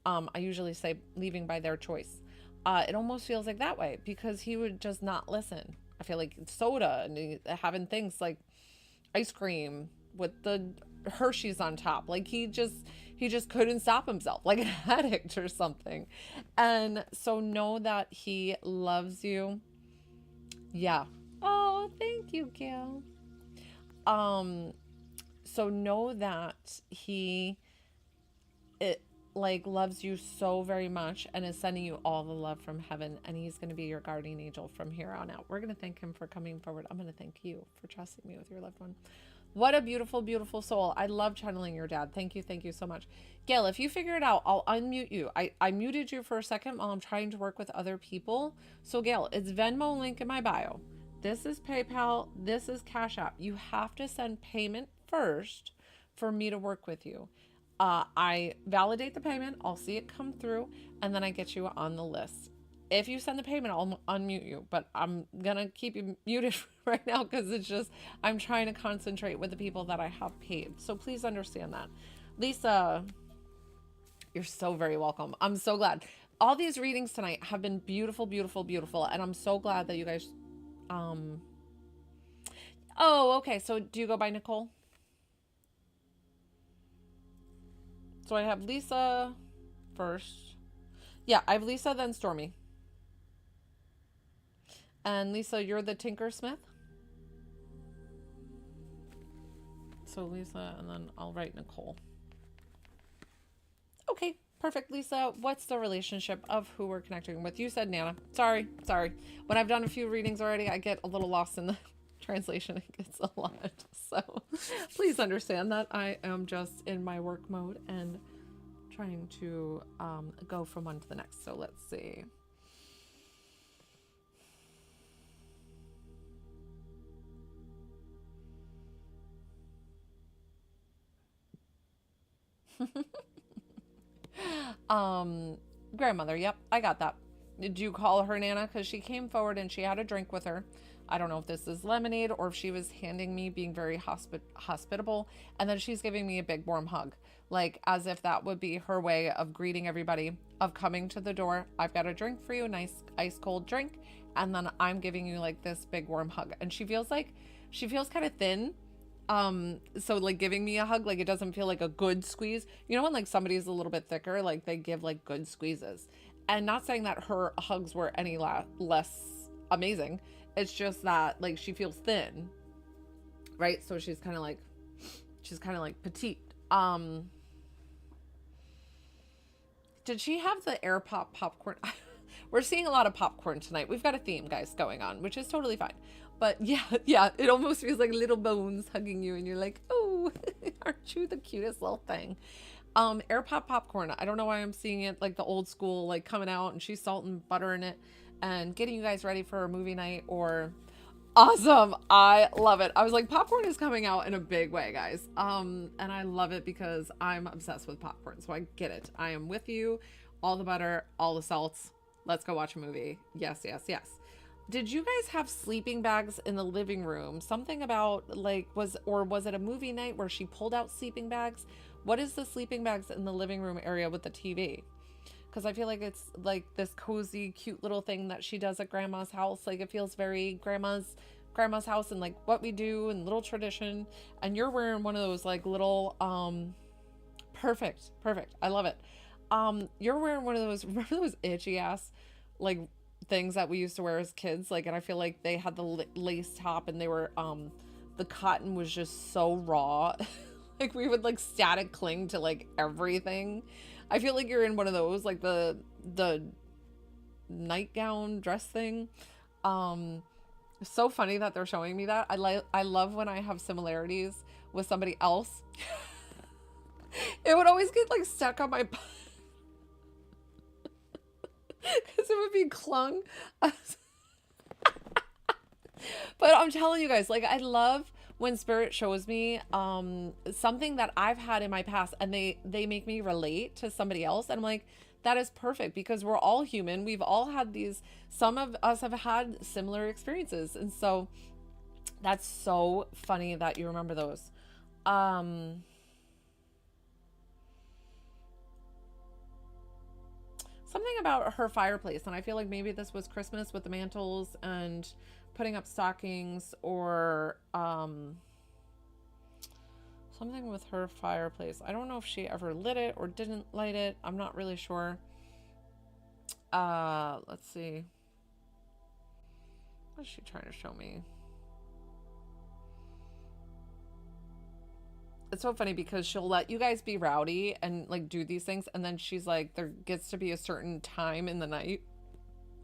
A: I usually say leaving by their choice. It almost feels like that way, because he would just not listen. I feel like soda and having things like ice cream with the Hershey's on top. Like he just couldn't stop himself, like an addict or something. And so know that he loves you. Yeah. Oh, thank you, Gail. So know that he like loves you so very much and is sending you all the love from heaven, and he's going to be your guardian angel from here on out. We're going to thank him for coming forward. I'm going to thank you for trusting me with your loved one. What a beautiful, beautiful soul. I love channeling your dad. Thank you so much. Gail, if you figure it out, I'll unmute you. I muted you for a second while I'm trying to work with other people. So Gail, it's Venmo link in my bio. This is PayPal. This is Cash App. You have to send payment first for me to work with you. I validate the payment, I'll see it come through, and then I get you on the list. If you send the payment, I'll unmute you, but I'm gonna keep you muted right now because it's just, I'm trying to concentrate with the people that I have paid. So please understand that. Lisa, you're so very welcome. I'm so glad. All these readings tonight have been beautiful, beautiful, beautiful, and I'm so glad that you guys, oh, okay, so do you go by Nicole? So I have Lisa first. Yeah, I have Lisa, then Stormy. And Lisa, you're the Tinkersmith? So Lisa, and then I'll write Nicole. Okay, perfect. Lisa, what's the relationship of who we're connecting with? You said Nana. Sorry. When I've done a few readings already, I get a little lost in the translation. It gets a lot. So please understand that I am just in my work mode and trying to go from one to the next. So let's see. Grandmother, yep, I got that. Did you call her Nana? Because she came forward and she had a drink with her. I don't know if this is lemonade or if she was handing me, being very hospitable, and then she's giving me a big warm hug, like as if that would be her way of greeting everybody, of coming to the door. I've got a drink for you, a nice ice cold drink, and then I'm giving you like this big warm hug. And she feels kind of thin. So like giving me a hug, like it doesn't feel like a good squeeze. You know when like somebody's a little bit thicker, like they give like good squeezes. And not saying that her hugs were any less amazing. It's just that like she feels thin, right? So she's kind of like petite. Did she have the air popcorn? We're seeing a lot of popcorn tonight. We've got a theme, guys, going on, which is totally fine. But yeah, it almost feels like little bones hugging you, and you're like, oh, aren't you the cutest little thing? Air popcorn. I don't know why I'm seeing it like the old school, like coming out, and she's salt and butter in it, and getting you guys ready for a movie night. Or awesome, I love it. I was like, popcorn is coming out in a big way, guys. And I love it because I'm obsessed with popcorn, so I get it. I am with you. All the butter, all the salts. Let's go watch a movie. Yes. Did you guys have sleeping bags in the living room? Something about like was it a movie night where she pulled out sleeping bags? What is the sleeping bags in the living room area with the TV? Because I feel like it's like this cozy, cute little thing that she does at grandma's house. Like it feels very grandma's house and like what we do and little tradition. And you're wearing one of those like little perfect. I love it. You're wearing one of those, remember those itchy ass like things that we used to wear as kids, like, and I feel like they had the lace top and they were the cotton was just so raw. Like we would like static cling to like everything. I feel like you're in one of those, like the nightgown dress thing. So funny that they're showing me that. I love when I have similarities with somebody else. It would always get like stuck on my because it would be clung. But I'm telling you guys, like, I love when spirit shows me something that I've had in my past, and they make me relate to somebody else, and I'm like, that is perfect, because we're all human. We've all had these, some of us have had similar experiences, and so that's so funny that you remember those. Um Something about her fireplace, and I feel like maybe this was Christmas with the mantles and putting up stockings, or something with her fireplace. I don't know if she ever lit it or didn't light it. I'm not really sure. Let's see. What is she trying to show me? It's so funny because she'll let you guys be rowdy and like do these things, and then she's like, there gets to be a certain time in the night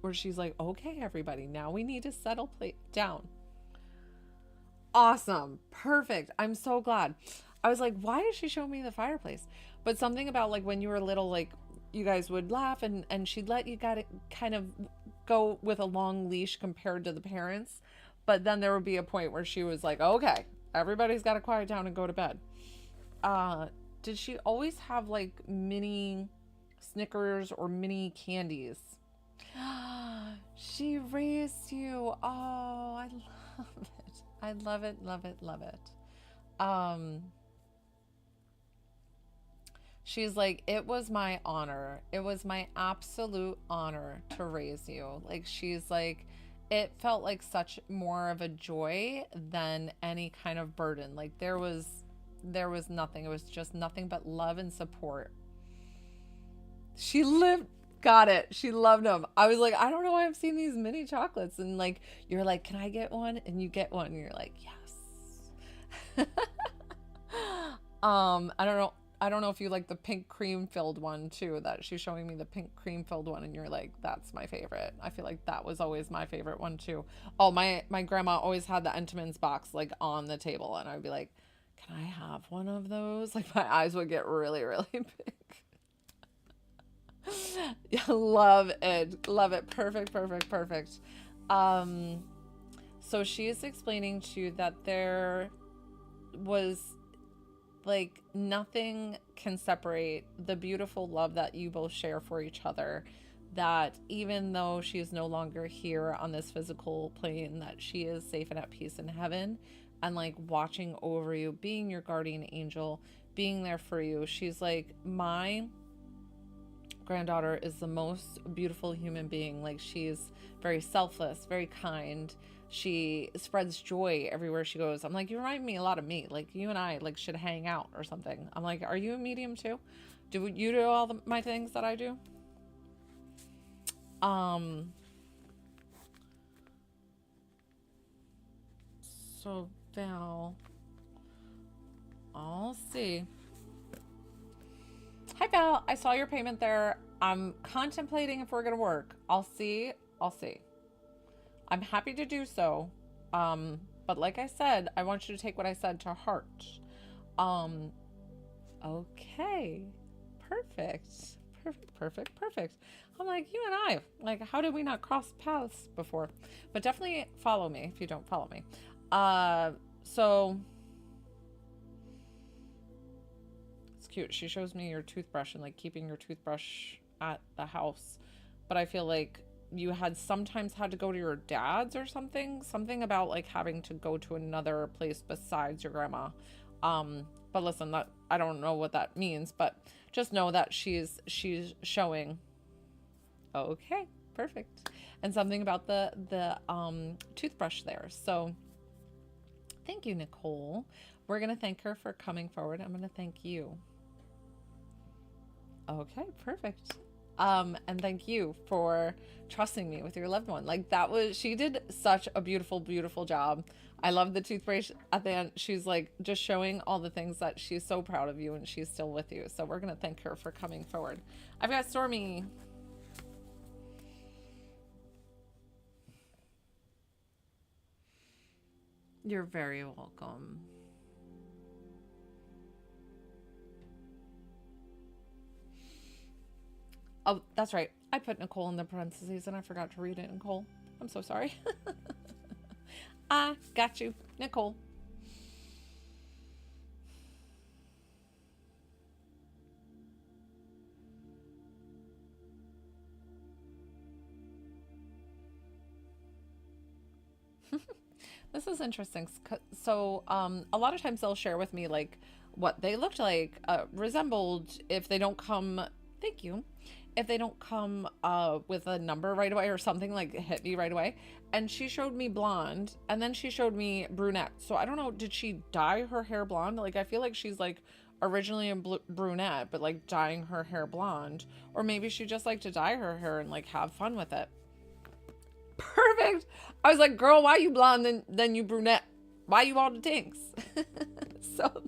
A: where she's like, okay, everybody, now we need to settle down. Awesome. Perfect. I'm so glad. I was like, why is she showing me the fireplace? But something about like when you were little, like you guys would laugh, and she'd let you got it kind of go with a long leash compared to the parents. But then there would be a point where she was like, okay, everybody's got to quiet down and go to bed. Uh, did she always have like mini Snickers or mini candies? She raised you. Oh, I love it. I love it, love it, love it. Um, she's like, it was my honor. It was my absolute honor to raise you. Like, she's like, it felt like such more of a joy than any kind of burden. Like, there was nothing. It was just nothing but love and support. She lived, got it. She loved them. I was like, I don't know why I've seen these mini chocolates. And like, you're like, can I get one? And you get one. And you're like, yes. I don't know. I don't know if you like the pink cream filled one too, that she's showing me the pink cream filled one, and you're like, that's my favorite. I feel like that was always my favorite one too. Oh, my grandma always had the Entenmann's box like on the table, and I'd be like, can I have one of those? Like my eyes would get really, really big. Yeah, love it. Love it. Perfect, perfect, perfect. Um, so she is explaining to you that there was like nothing can separate the beautiful love that you both share for each other. That even though she is no longer here on this physical plane, that she is safe and at peace in heaven, and like watching over you, being your guardian angel, being there for you. She's like, my granddaughter is the most beautiful human being. Like, she's very selfless, very kind. She spreads joy everywhere she goes. I'm like, you remind me a lot of me. Like, you and I like should hang out or something. I'm like, are you a medium too? Do you do all my things that I do? Um, so Val, I'll see. Hi Val, I saw your payment there. I'm contemplating if we're gonna work. I'll see. I'll see. I'm happy to do so. But like I said, I want you to take what I said to heart. Um, okay. Perfect. Perfect, perfect, perfect. I'm like, you and I, like, how did we not cross paths before? But definitely follow me if you don't follow me. So it's cute. She shows me your toothbrush and like keeping your toothbrush at the house. But I feel like you had sometimes had to go to your dad's or something about like having to go to another place besides your grandma. But listen, that I don't know what that means, but just know that she's showing. Okay, perfect. And something about the toothbrush there. So thank you, Nicole. We're gonna thank her for coming forward. I'm gonna thank you. Okay, perfect. And thank you for trusting me with your loved one. Like, that was, she did such a beautiful, beautiful job. I love the toothbrush at the end. She's like just showing all the things that she's so proud of you, and she's still with you. So we're going to thank her for coming forward. I've got Stormy. You're very welcome. Oh, that's right. I put Nicole in the parentheses and I forgot to read it, Nicole. I'm so sorry. I got you, Nicole. This is interesting. So, a lot of times they'll share with me like what they looked like, resembled if they don't come. Thank you. If they don't come with a number right away or something, like hit me right away. And she showed me blonde, and then she showed me brunette. So I don't know. Did she dye her hair blonde? Like I feel like she's like originally a brunette, but like dyeing her hair blonde, or maybe she just like to dye her hair and like have fun with it. Perfect. I was like, girl, why you blonde then you brunette? Why you all the tinks? So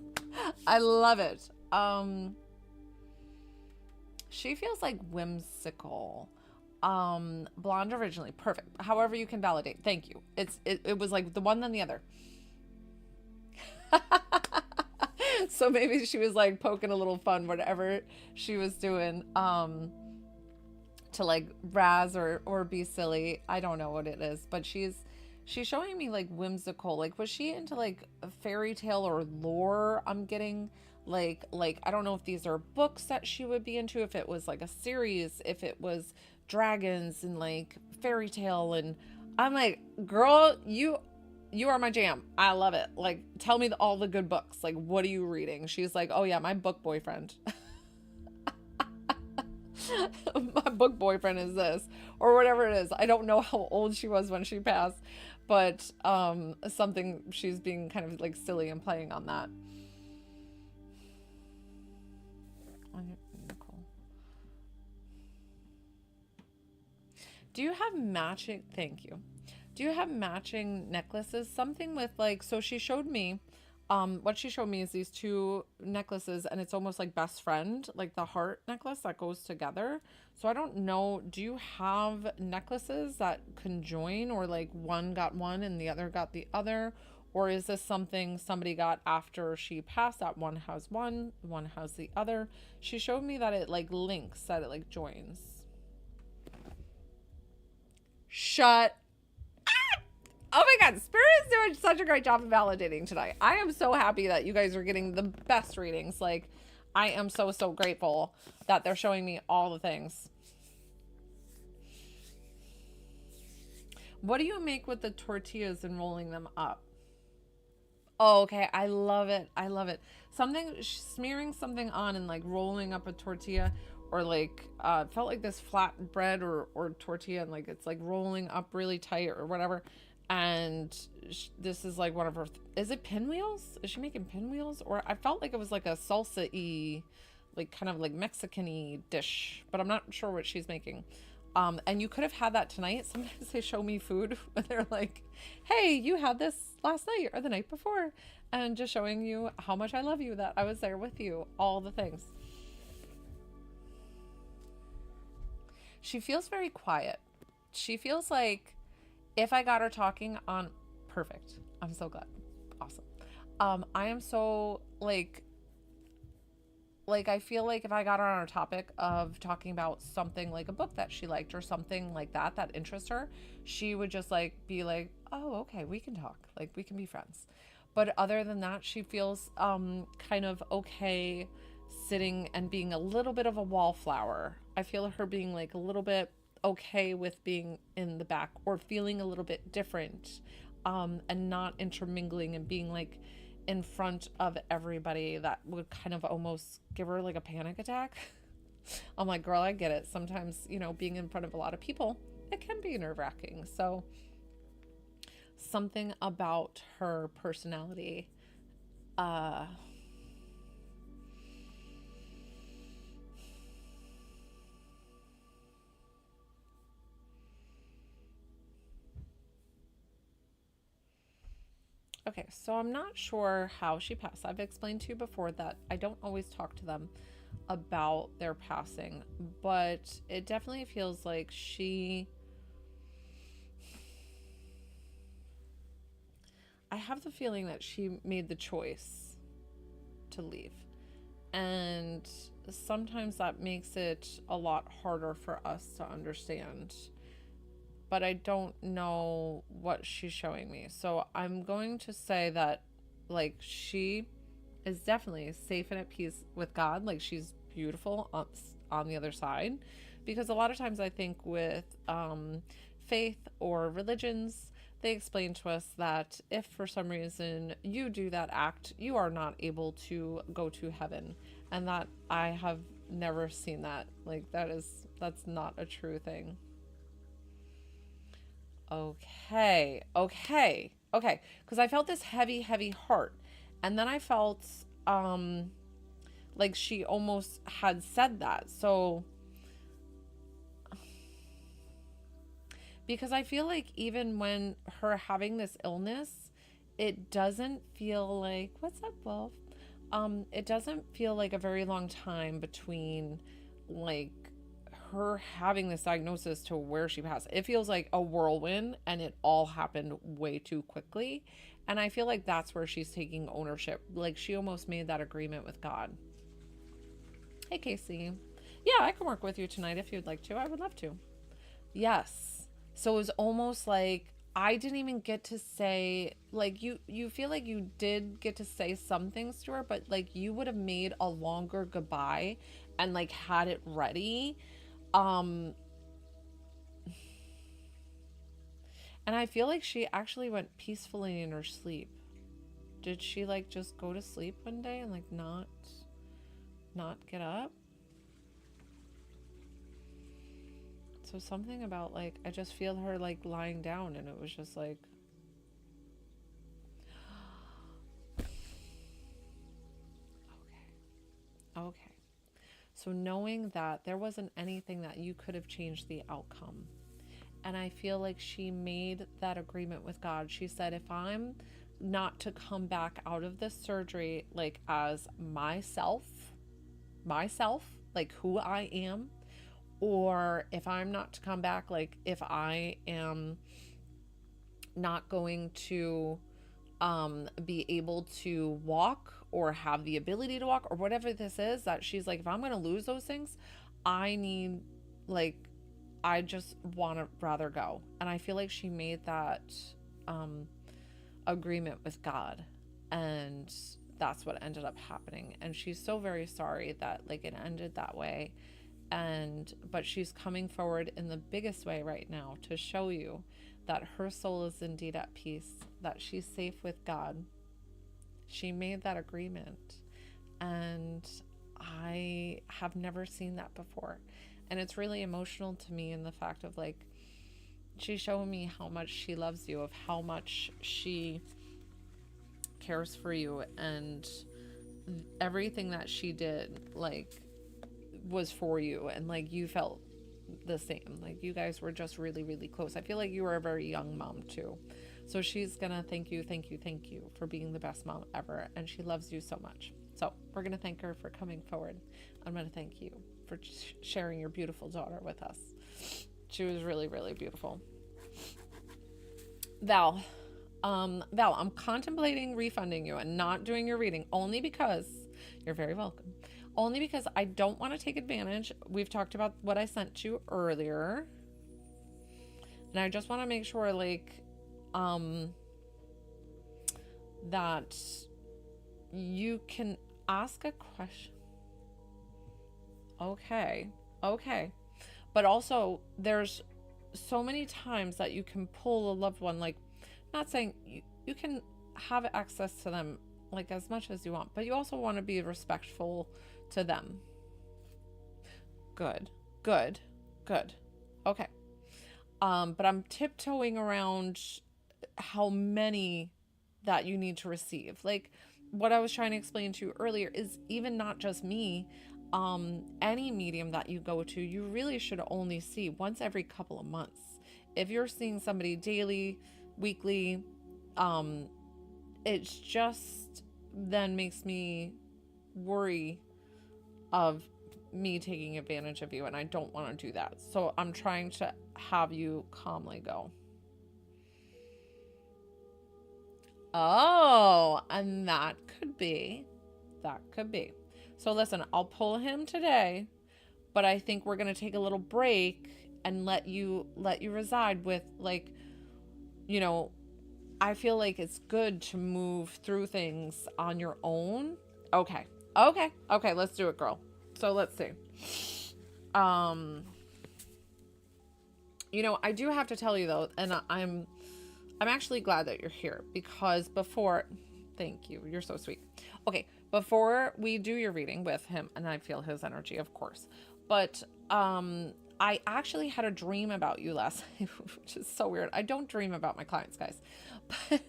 A: I love it. She feels like whimsical. Blonde originally. Perfect. However you can validate. Thank you. It was like the one then the other. So maybe she was like poking a little fun, whatever she was doing. To like razz or be silly. I don't know what it is, but she's showing me like whimsical. Like was she into like a fairy tale or lore? I'm getting like I don't know if these are books that she would be into, if it was like a series, if it was dragons and like fairy tale. And I'm like, girl, you are my jam. I love it. Like tell me all the good books. Like what are you reading? She's like, oh yeah, my book boyfriend. My book boyfriend is this or whatever it is. I don't know how old she was when she passed, but something, she's being kind of like silly and playing on that. Nicole, do you have matching, thank you, do you have matching necklaces? Something with like, so she showed me what she showed me is these two necklaces, and it's almost like best friend, like the heart necklace that goes together. So I don't know, do you have necklaces that conjoin, or like one got one and the other got the other? Or is this something somebody got after she passed, that one has one has the other? She showed me that it like links, that it like joins. Shut. Oh my God, Spirit is doing such a great job of validating tonight. I am so happy that you guys are getting the best readings. Like, I am so grateful that they're showing me all the things. What do you make with the tortillas and rolling them up? Oh, okay. I love it. I love it. Something, smearing something on and like rolling up a tortilla, or like, felt like this flat bread or tortilla, and like it's like rolling up really tight or whatever. And this is like one of her, is it pinwheels? Is she making pinwheels? Or I felt like it was like a salsa-y, like kind of like Mexican-y dish, but I'm not sure what she's making. And you could have had that tonight. Sometimes they show me food when they're like, hey, you had this last night or the night before, and just showing you how much I love you, that I was there with you, all the things. She feels very quiet. She feels like if I got her talking on, perfect. I'm so glad. Awesome. I am so like I feel like if I got her on a topic of talking about something like a book that she liked or something like that interests her, she would just like be like, oh, okay, we can talk. Like we can be friends. But other than that, she feels kind of okay sitting and being a little bit of a wallflower. I feel her being like a little bit okay with being in the back, or feeling a little bit different, and not intermingling and being like in front of everybody. That would kind of almost give her like a panic attack. I'm like, girl, I get it. Sometimes, you know, being in front of a lot of people, it can be nerve-wracking. So something about her personality, okay, so I'm not sure how she passed. I've explained to you before that I don't always talk to them about their passing, but it definitely feels like I have the feeling that she made the choice to leave. And sometimes that makes it a lot harder for us to understand. But I don't know what she's showing me. So I'm going to say that, like, she is definitely safe and at peace with God. Like, she's beautiful on the other side. Because a lot of times I think with faith or religions, they explain to us that if for some reason you do that act, you are not able to go to heaven. And that I have never seen that. Like, that's not a true thing. Okay, okay, okay. Because I felt this heavy, heavy heart. And then I felt like she almost had said that. So, because I feel like even when her having this illness, it doesn't feel like, what's up, Wolf? It doesn't feel like a very long time between like her having this diagnosis to where she passed. It feels like a whirlwind and it all happened way too quickly. And I feel like that's where she's taking ownership. Like she almost made that agreement with God. Hey, Casey. Yeah, I can work with you tonight if you'd like to. I would love to. Yes. So it was almost like I didn't even get to say, like, you feel like you did get to say some things to her, but like you would have made a longer goodbye and like had it ready. Um and I feel like she actually went peacefully in her sleep. Did she like just go to sleep one day and like not get up? So something about like I just feel her like lying down and it was just like okay. Okay. So knowing that there wasn't anything that you could have changed the outcome. And I feel like she made that agreement with God. She said, if I'm not to come back out of this surgery like as myself, like who I am, or if I'm not to come back, like if I am not going to be able to walk or have the ability to walk or whatever this is, that she's like, if I'm going to lose those things, I need, like, I just want to rather go. And I feel like she made that um, agreement with God. And that's what ended up happening. And she's so very sorry that, like, it ended that way. But she's coming forward in the biggest way right now to show you that her soul is indeed at peace, that she's safe with God. She made that agreement. And I have never seen that before. And it's really emotional to me in the fact of like, she's showing me how much she loves you, of how much she cares for you, and everything that she did, like, was for you. And like, you felt the same. Like, you guys were just really, really close. I feel like you were a very young mom too. So she's gonna thank you for being the best mom ever. And she loves you so much. So we're gonna thank her for coming forward. I'm gonna thank you for sharing your beautiful daughter with us. She was really, really beautiful. Val, I'm contemplating refunding you and not doing your reading only because you're very welcome. Only because I don't want to take advantage. We've talked about what I sent you earlier. And I just want to make sure, like, that you can ask a question. Okay. Okay. But also, there's so many times that you can pull a loved one, like, not saying you can have access to them, like, as much as you want, but you also want to be respectful to them. Good. Good. Good. Okay. But I'm tiptoeing around how many that you need to receive. Like, what I was trying to explain to you earlier is even not just me, any medium that you go to, you really should only see once every couple of months. If you're seeing somebody daily, weekly, it's just then makes me worry of me taking advantage of you, and I don't want to do that. So I'm trying to have you calmly go. Oh, and that could be. So listen, I'll pull him today, but I think we're going to take a little break and let you reside with, like, you know, I feel like it's good to move through things on your own. Okay. Okay, let's do it, girl. So let's see. You know, I do have to tell you though, and I'm actually glad that you're here, because before, thank you, you're so sweet. Okay, before we do your reading with him, and I feel his energy, of course, but I actually had a dream about you last night, which is so weird. I don't dream about my clients, guys, but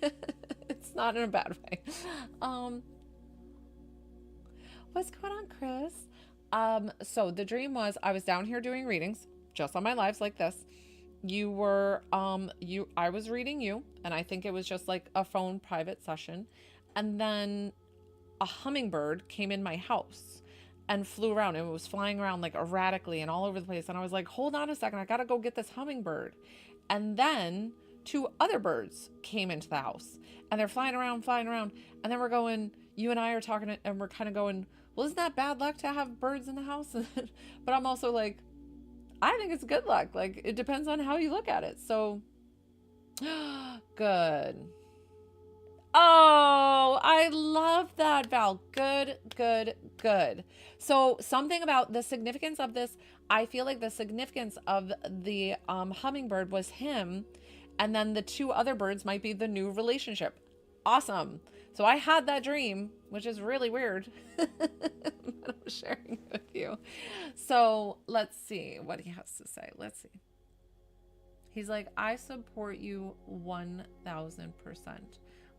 A: it's not in a bad way. What's going on, Chris? So the dream was I was down here doing readings, just on my lives like this. You were, I was reading you, and I think it was just like a phone private session. And then a hummingbird came in my house and flew around, and it was flying around like erratically and all over the place. And I was like, hold on a second, I gotta go get this hummingbird. And then 2 other birds came into the house, and they're flying around. And then we're going, you and I are talking, and we're kind of going, well, isn't that bad luck to have birds in the house? But I'm also like, I think it's good luck. Like, it depends on how you look at it. So, good. Oh, I love that, Val. Good. So something about the significance of this, I feel like the significance of the hummingbird was him, and then the 2 other birds might be the new relationship. Awesome. So I had that dream, which is really weird, but I'm sharing it with you. So let's see what he has to say. Let's see. He's like, I support you 1000%.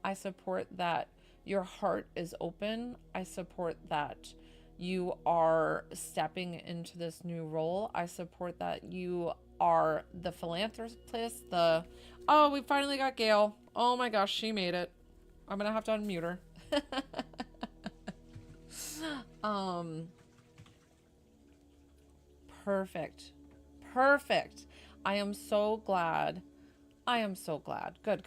A: I support that your heart is open. I support that you are stepping into this new role. I support that you are the philanthropist, oh, we finally got Gail. Oh my gosh, she made it. I'm gonna have to unmute her. Perfect. I am so glad. Good.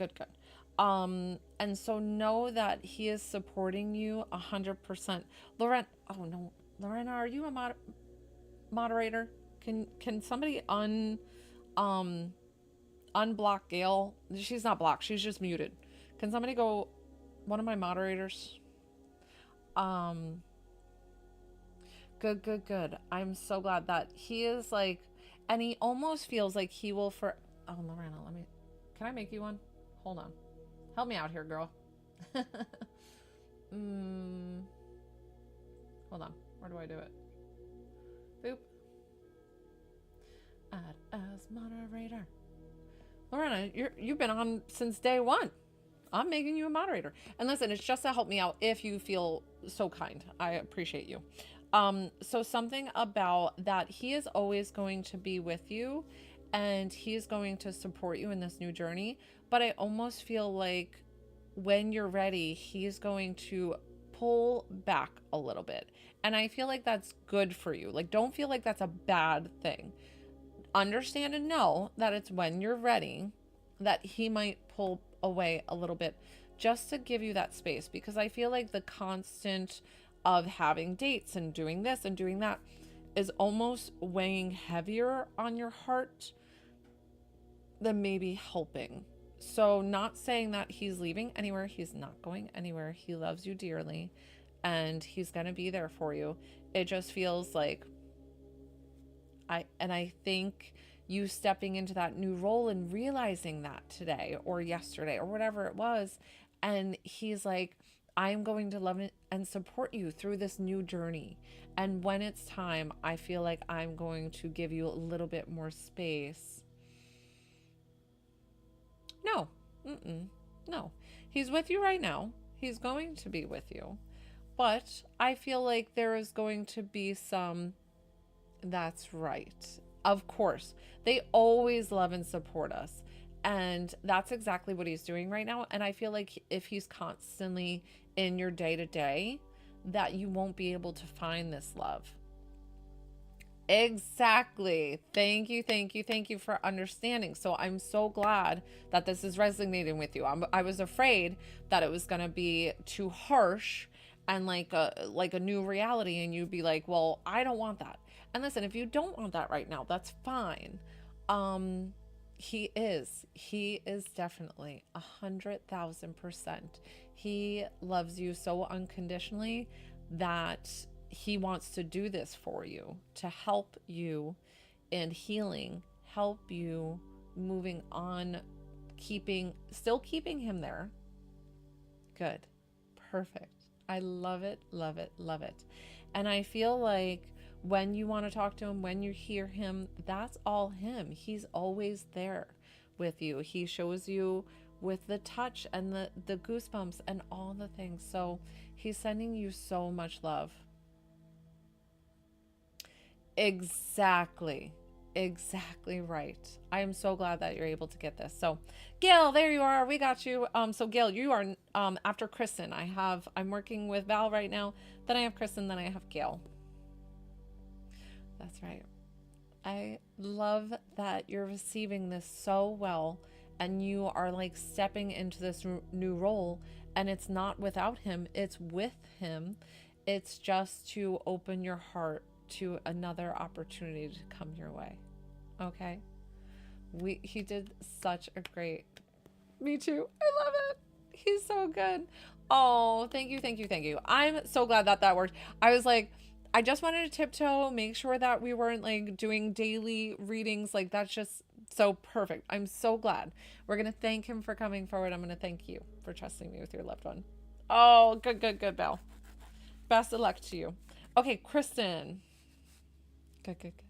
A: And so know that he is supporting you 100%. Lorena, oh no, Lorena, are you a moderator? Can somebody unblock Gail? She's not blocked, she's just muted. Can somebody go, one of my moderators? Good. I'm so glad that he is like, and he almost feels like he will oh, Lorena, can I make you one? Hold on. Help me out here, girl. Hold on. Where do I do it? Boop. Add as moderator. Lorena, you've been on since day 1. I'm making you a moderator. And listen, it's just to help me out if you feel so kind. I appreciate you. So something about that, he is always going to be with you, and he's going to support you in this new journey. But I almost feel like when you're ready, he's going to pull back a little bit. And I feel like that's good for you. Like, don't feel like that's a bad thing. Understand and know that it's when you're ready that he might pull away a little bit, just to give you that space. Because I feel like the constant of having dates and doing this and doing that is almost weighing heavier on your heart than maybe helping. So not saying that he's leaving anywhere. He's not going anywhere. He loves you dearly, and he's going to be there for you. It just feels like I think you stepping into that new role and realizing that today or yesterday or whatever it was. And he's like, I'm going to love it and support you through this new journey. And when it's time, I feel like I'm going to give you a little bit more space. No, he's with you right now. He's going to be with you. But I feel like there is going to be some, that's right. Of course, they always love and support us. And that's exactly what he's doing right now. And I feel like if he's constantly in your day-to-day, that you won't be able to find this love. Exactly. Thank you for understanding. So I'm so glad that this is resonating with you. I was afraid that it was going to be too harsh and like a new reality, and you'd be like, well, I don't want that. And listen, if you don't want that right now, that's fine. um he is definitely 100,000%. He loves you so unconditionally that he wants to do this for you, to help you in healing, help you moving on, still keeping him there. Good. Perfect. I love it, love it, love it. And I feel like when you want to talk to him, when you hear him, that's all him. He's always there with you. He shows you with the touch and the goosebumps and all the things. So he's sending you so much love. Exactly. Exactly right. I am so glad that you're able to get this. So, Gail, there you are. We got you. So Gail, you are after Kristen. I'm working with Val right now. Then I have Kristen. Then I have Gail. That's right. I love that you're receiving this so well, and you are like stepping into this new role, and it's not without him. It's with him. It's just to open your heart to another opportunity to come your way. Okay? He did such a great. Me too. I love it. He's so good. Oh, thank you, thank you, thank you. I'm so glad that that worked. I was like, I just wanted to tiptoe, make sure that we weren't like doing daily readings. Like, that's just so perfect. I'm so glad. We're going to thank him for coming forward. I'm going to thank you for trusting me with your loved one. Oh, good, good, good, Belle. Best of luck to you. Okay, Kristen. Good, good, good.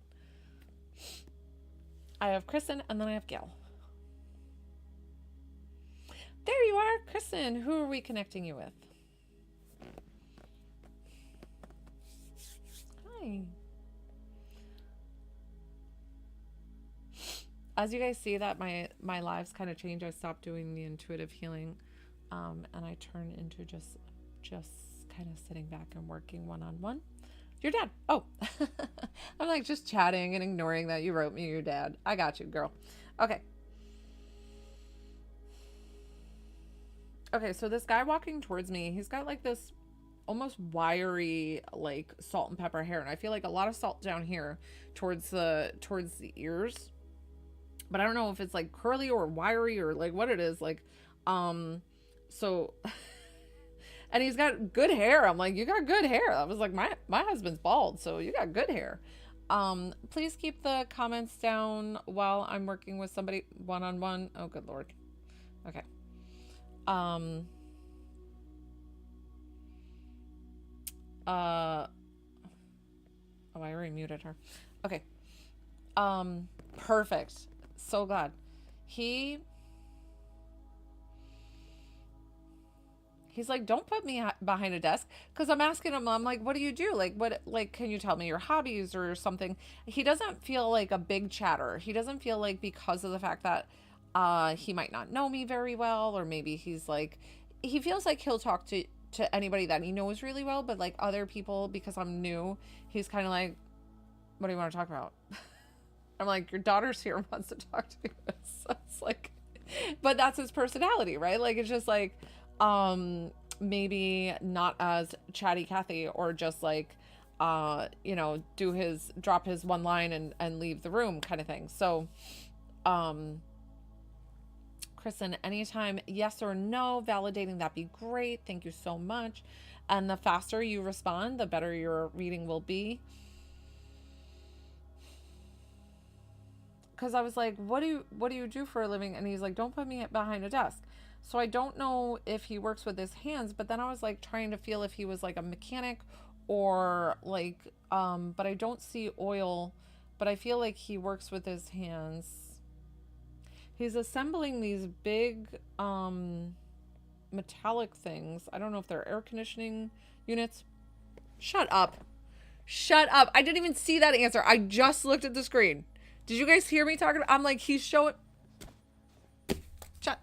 A: I have Kristen, and then I have Gail. There you are, Kristen. Who are we connecting you with? Hi. As you guys see that my lives kind of change, I stopped doing the intuitive healing, and I turn into just kind of sitting back and working one-on-one. Your dad. Oh, I'm like just chatting and ignoring that you wrote me your dad. I got you, girl. Okay. Okay, so this guy walking towards me, he's got like this almost wiry, like salt and pepper hair, and I feel like a lot of salt down here towards the ears. But I don't know if it's like curly or wiry or like what it is. Like, so and he's got good hair. I'm like, you got good hair. I was like, my husband's bald, so you got good hair. Please keep the comments down while I'm working with somebody one-on-one. Oh, good Lord. Okay. Oh, I already muted her. Okay. Perfect. So glad. He's like, don't put me behind a desk, because I'm asking him, I'm like, what do you do? Like, what, like, can you tell me your hobbies or something? He doesn't feel like a big chatter. He doesn't feel like, because of the fact that he might not know me very well, or maybe he's like, he feels like he'll talk to anybody that he knows really well, but like other people, because I'm new, he's kind of like, what do you want to talk about? I'm like, your daughter's here and wants to talk to you. So it's like, but that's his personality, right? Like, it's just like, maybe not as chatty Cathy, or just like, you know, drop his one line and leave the room kind of thing. So, Kristen, anytime yes or no, validating, that'd be great. Thank you so much. And the faster you respond, the better your reading will be. Because I was like, what do you do for a living? And he's like, don't put me behind a desk. So I don't know if he works with his hands, but then I was like trying to feel if he was like a mechanic, or like, but I don't see oil, but I feel like he works with his hands. He's assembling these big metallic things. I don't know if they're air conditioning units. Shut up. Shut up. I didn't even see that answer. I just looked at the screen. Did you guys hear me talking? I'm like, he's showing. Shut.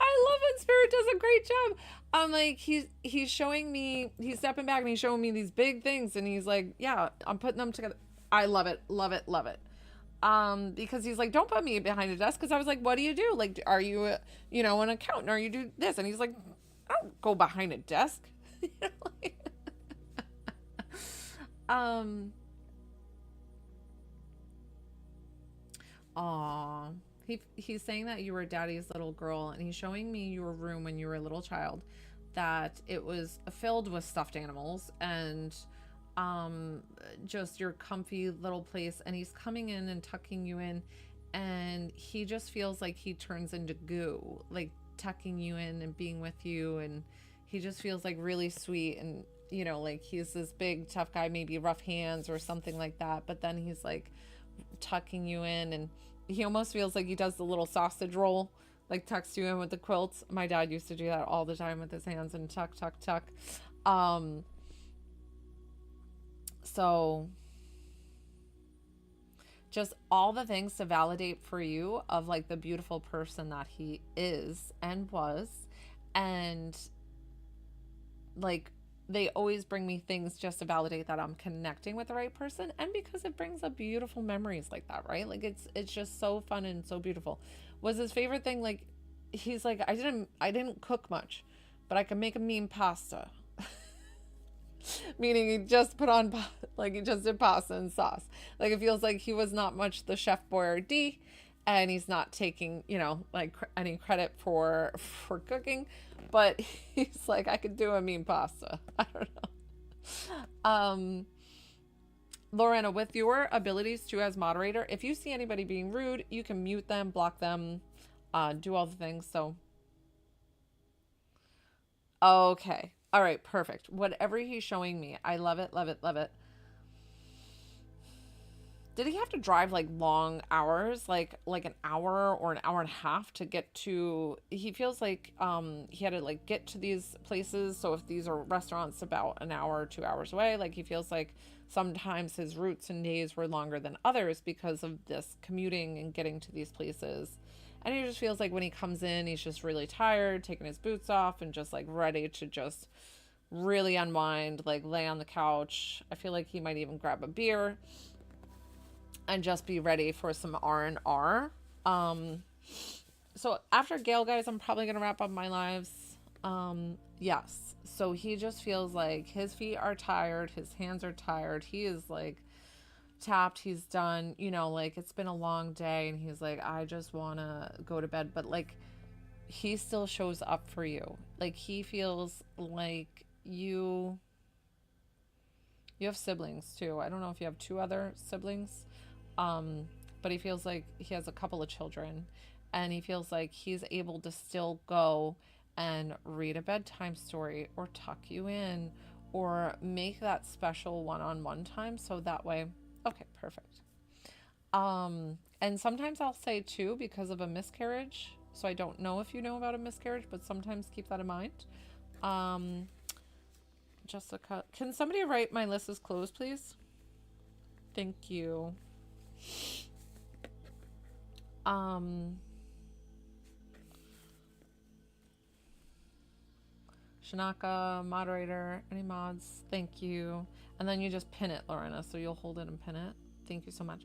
A: I love it. Spirit does a great job. I'm like, he's showing me, he's stepping back and he's showing me these big things, and he's like, yeah, I'm putting them together. I love it, love it, love it. Because he's like, don't put me behind a desk. Because I was like, what do you do? Like, are you, an accountant? Or you do this? And he's like, I don't go behind a desk. Like, um, aw. He's saying that you were daddy's little girl, and he's showing me your room when you were a little child, that it was filled with stuffed animals and um just your comfy little place, and he's coming in and tucking you in, and he just feels like he turns into goo, like tucking you in and being with you, and he just feels like really sweet, and like he's this big tough guy, maybe rough hands or something like that, but then he's like tucking you in, and he almost feels like he does the little sausage roll, like tucks you in with the quilts. My dad used to do that all the time with his hands, and tuck tuck tuck. um so just all the things to validate for you of like the beautiful person that he is and was. And like, they always bring me things just to validate that I'm connecting with the right person, and because it brings up beautiful memories like that, right? Like, it's just so fun and so beautiful. Was his favorite thing, like, he's like, I didn't cook much, but I can make a mean pasta. Meaning he just put on, like, he just did pasta and sauce. Like, it feels like he was not much the chef boyardee, and he's not taking, like, any credit for cooking, but he's like, I could do a mean pasta. I don't know. Lorena, with your abilities too as moderator, if you see anybody being rude, you can mute them, block them, do all the things. So, okay. All right, perfect. Whatever he's showing me, I love it, love it, love it. Did he have to drive like long hours, like an hour or an hour and a half to get to? He feels like he had to like get to these places. So if these are restaurants about an hour or 2 hours away, like he feels like sometimes his routes and days were longer than others because of this commuting and getting to these places. And he just feels like when he comes in, he's just really tired, taking his boots off and just like ready to just really unwind, like lay on the couch. I feel like he might even grab a beer and just be ready for some R&R. So after Gail, guys, I'm probably going to wrap up my lives. Yes. So he just feels like his feet are tired. His hands are tired. He is like tapped. He's done, like it's been a long day, and he's like, I just want to go to bed. But like, he still shows up for you. Like, he feels like you have siblings too. I don't know if you have two other siblings. Um, but he feels like he has a couple of children, and he feels like he's able to still go and read a bedtime story or tuck you in or make that special one-on-one time. So that way, okay, perfect. And sometimes I'll say too, because of a miscarriage. So I don't know if you know about a miscarriage, but sometimes keep that in mind. Um, Jessica, can somebody write my list is closed, please? Thank you. Shanaka, moderator, any mods? Thank you. And then you just pin it, Lorena, so you'll hold it and pin it. Thank you so much.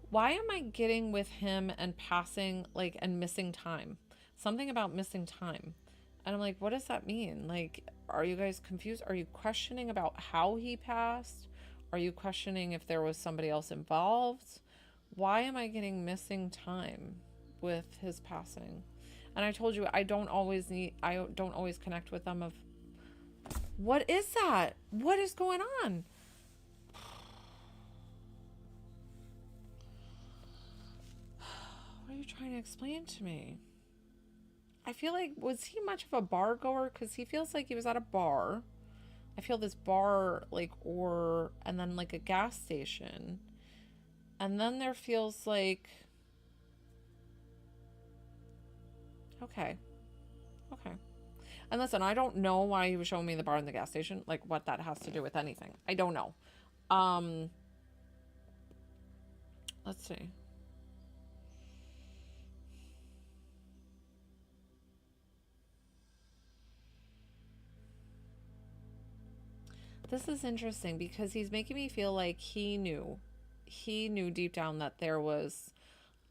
A: Why am I getting with him and passing, like, and missing time? Something about missing time. And I'm like, what does that mean? Like, are you guys confused? Are you questioning about how he passed? Are you questioning if there was somebody else involved? Why am I getting missing time with his passing? And I told you, I don't always connect with them of, what is that? What is going on? What are you trying to explain to me? I feel like, was he much of a bar goer? Because he feels like he was at a bar. I feel this bar, like, and then like a gas station. And then there feels like, okay. And listen, I don't know why he was showing me the bar and the gas station, like what that has to do with anything. I don't know. Let's see. This is interesting because he's making me feel like he knew deep down that there was,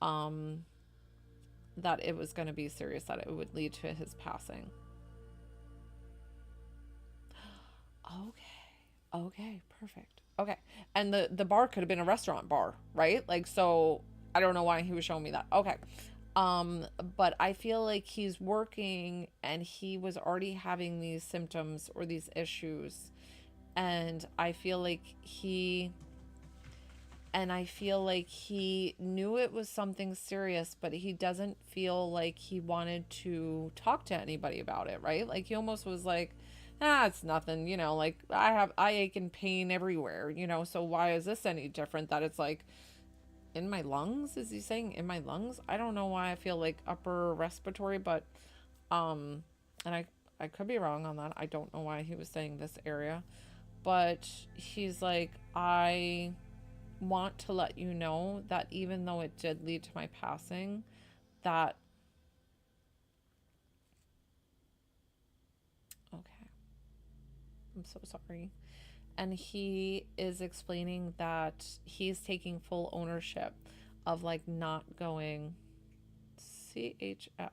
A: um, that it was going to be serious, that it would lead to his passing. Okay. Okay, perfect. Okay. And the bar could have been a restaurant bar, right? Like, so I don't know why he was showing me that. Okay. But I feel like he's working and he was already having these symptoms or these issues. And I feel like he knew it was something serious, but he doesn't feel like he wanted to talk to anybody about it, right? Like he almost was like, it's nothing, like I ache and pain everywhere, so why is this any different that it's like in my lungs? Is he saying in my lungs? I don't know why I feel like upper respiratory, but um and I could be wrong on that. I don't know why he was saying this area, but he's like, I want to let you know that even though it did lead to my passing, that okay, I'm so sorry. And he is explaining that he's taking full ownership of like not going CHF,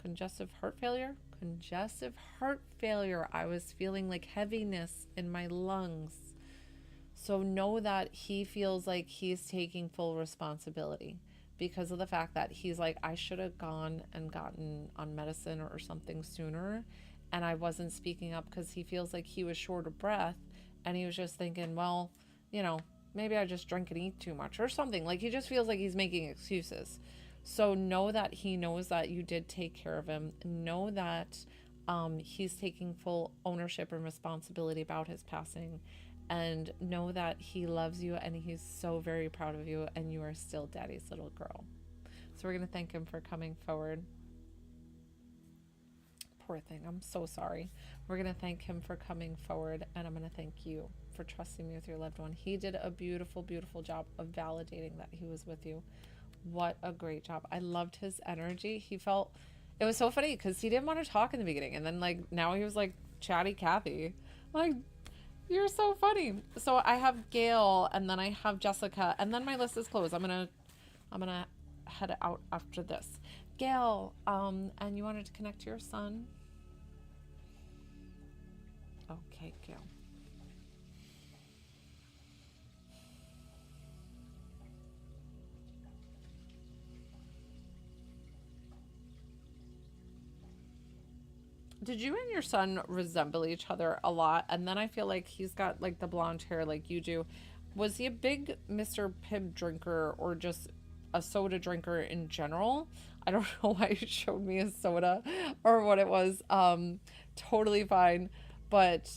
A: congestive heart failure. I was feeling like heaviness in my lungs. So know that he feels like he's taking full responsibility because of the fact that he's like, I should have gone and gotten on medicine or something sooner. And I wasn't speaking up because he feels like he was short of breath. And he was just thinking, well, you know, maybe I just drink and eat too much or something. Like he just feels like he's making excuses. So know that he knows that you did take care of him. Know that he's taking full ownership and responsibility about his passing, and know that he loves you and he's so very proud of you, and you are still daddy's little girl. So we're going to thank him for coming forward. Poor thing. I'm so sorry. We're going to thank him for coming forward, and I'm going to thank you for trusting me with your loved one. He did a beautiful, beautiful job of validating that he was with you. What a great job. I loved his energy. It was so funny because he didn't want to talk in the beginning, and then like now he was like chatty Cathy. Like, you're so funny. So I have Gail, and then I have Jessica, and then my list is closed. I'm gonna head out after this. Gail, and you wanted to connect to your son? Okay, Gail. Did you and your son resemble each other a lot? And then I feel like he's got like the blonde hair like you do. Was he a big Mr. Pibb drinker or just a soda drinker in general? I don't know why you showed me a soda or what it was. Totally fine. But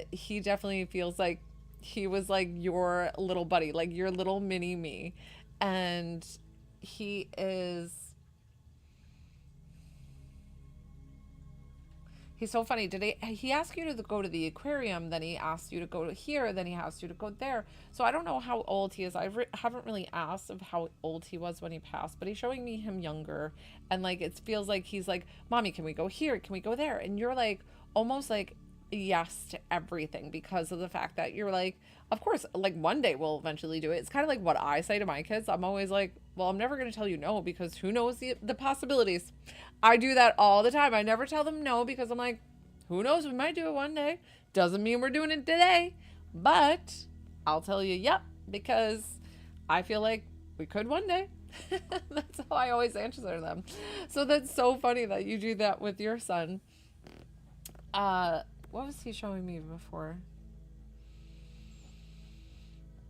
A: he definitely feels like he was like your little buddy, like your little mini me. And he is He's so funny. He ask you to go to the aquarium, then he asked you to go to here, then he asked you to go there. So I don't know how old he is. Haven't really asked of how old he was when he passed, but he's showing me him younger. And like, it feels like he's like, Mommy, can we go here? Can we go there? And you're like, almost like, yes to everything because of the fact that you're like, of course, like one day we'll eventually do it. It's kind of like what I say to my kids. I'm always like, well, I'm never going to tell you no because who knows the possibilities. I do that all the time. I never tell them no because I'm like, who knows? We might do it one day. Doesn't mean we're doing it today, but I'll tell you, yep, because I feel like we could one day. That's how I always answer them. So that's so funny that you do that with your son. What was he showing me before?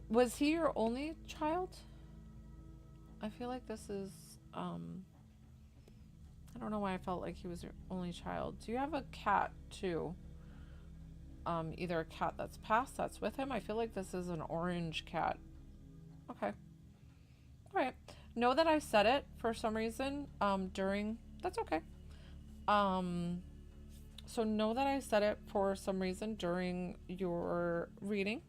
A: Was he your only child? I feel like this is, I don't know why I felt like he was your only child. Do you have a cat too? Either a cat that's passed that's with him. I feel like this is an orange cat. Okay. All right. Know that I said it for some reason, that's okay. Um, so know that I said it for some reason during your reading,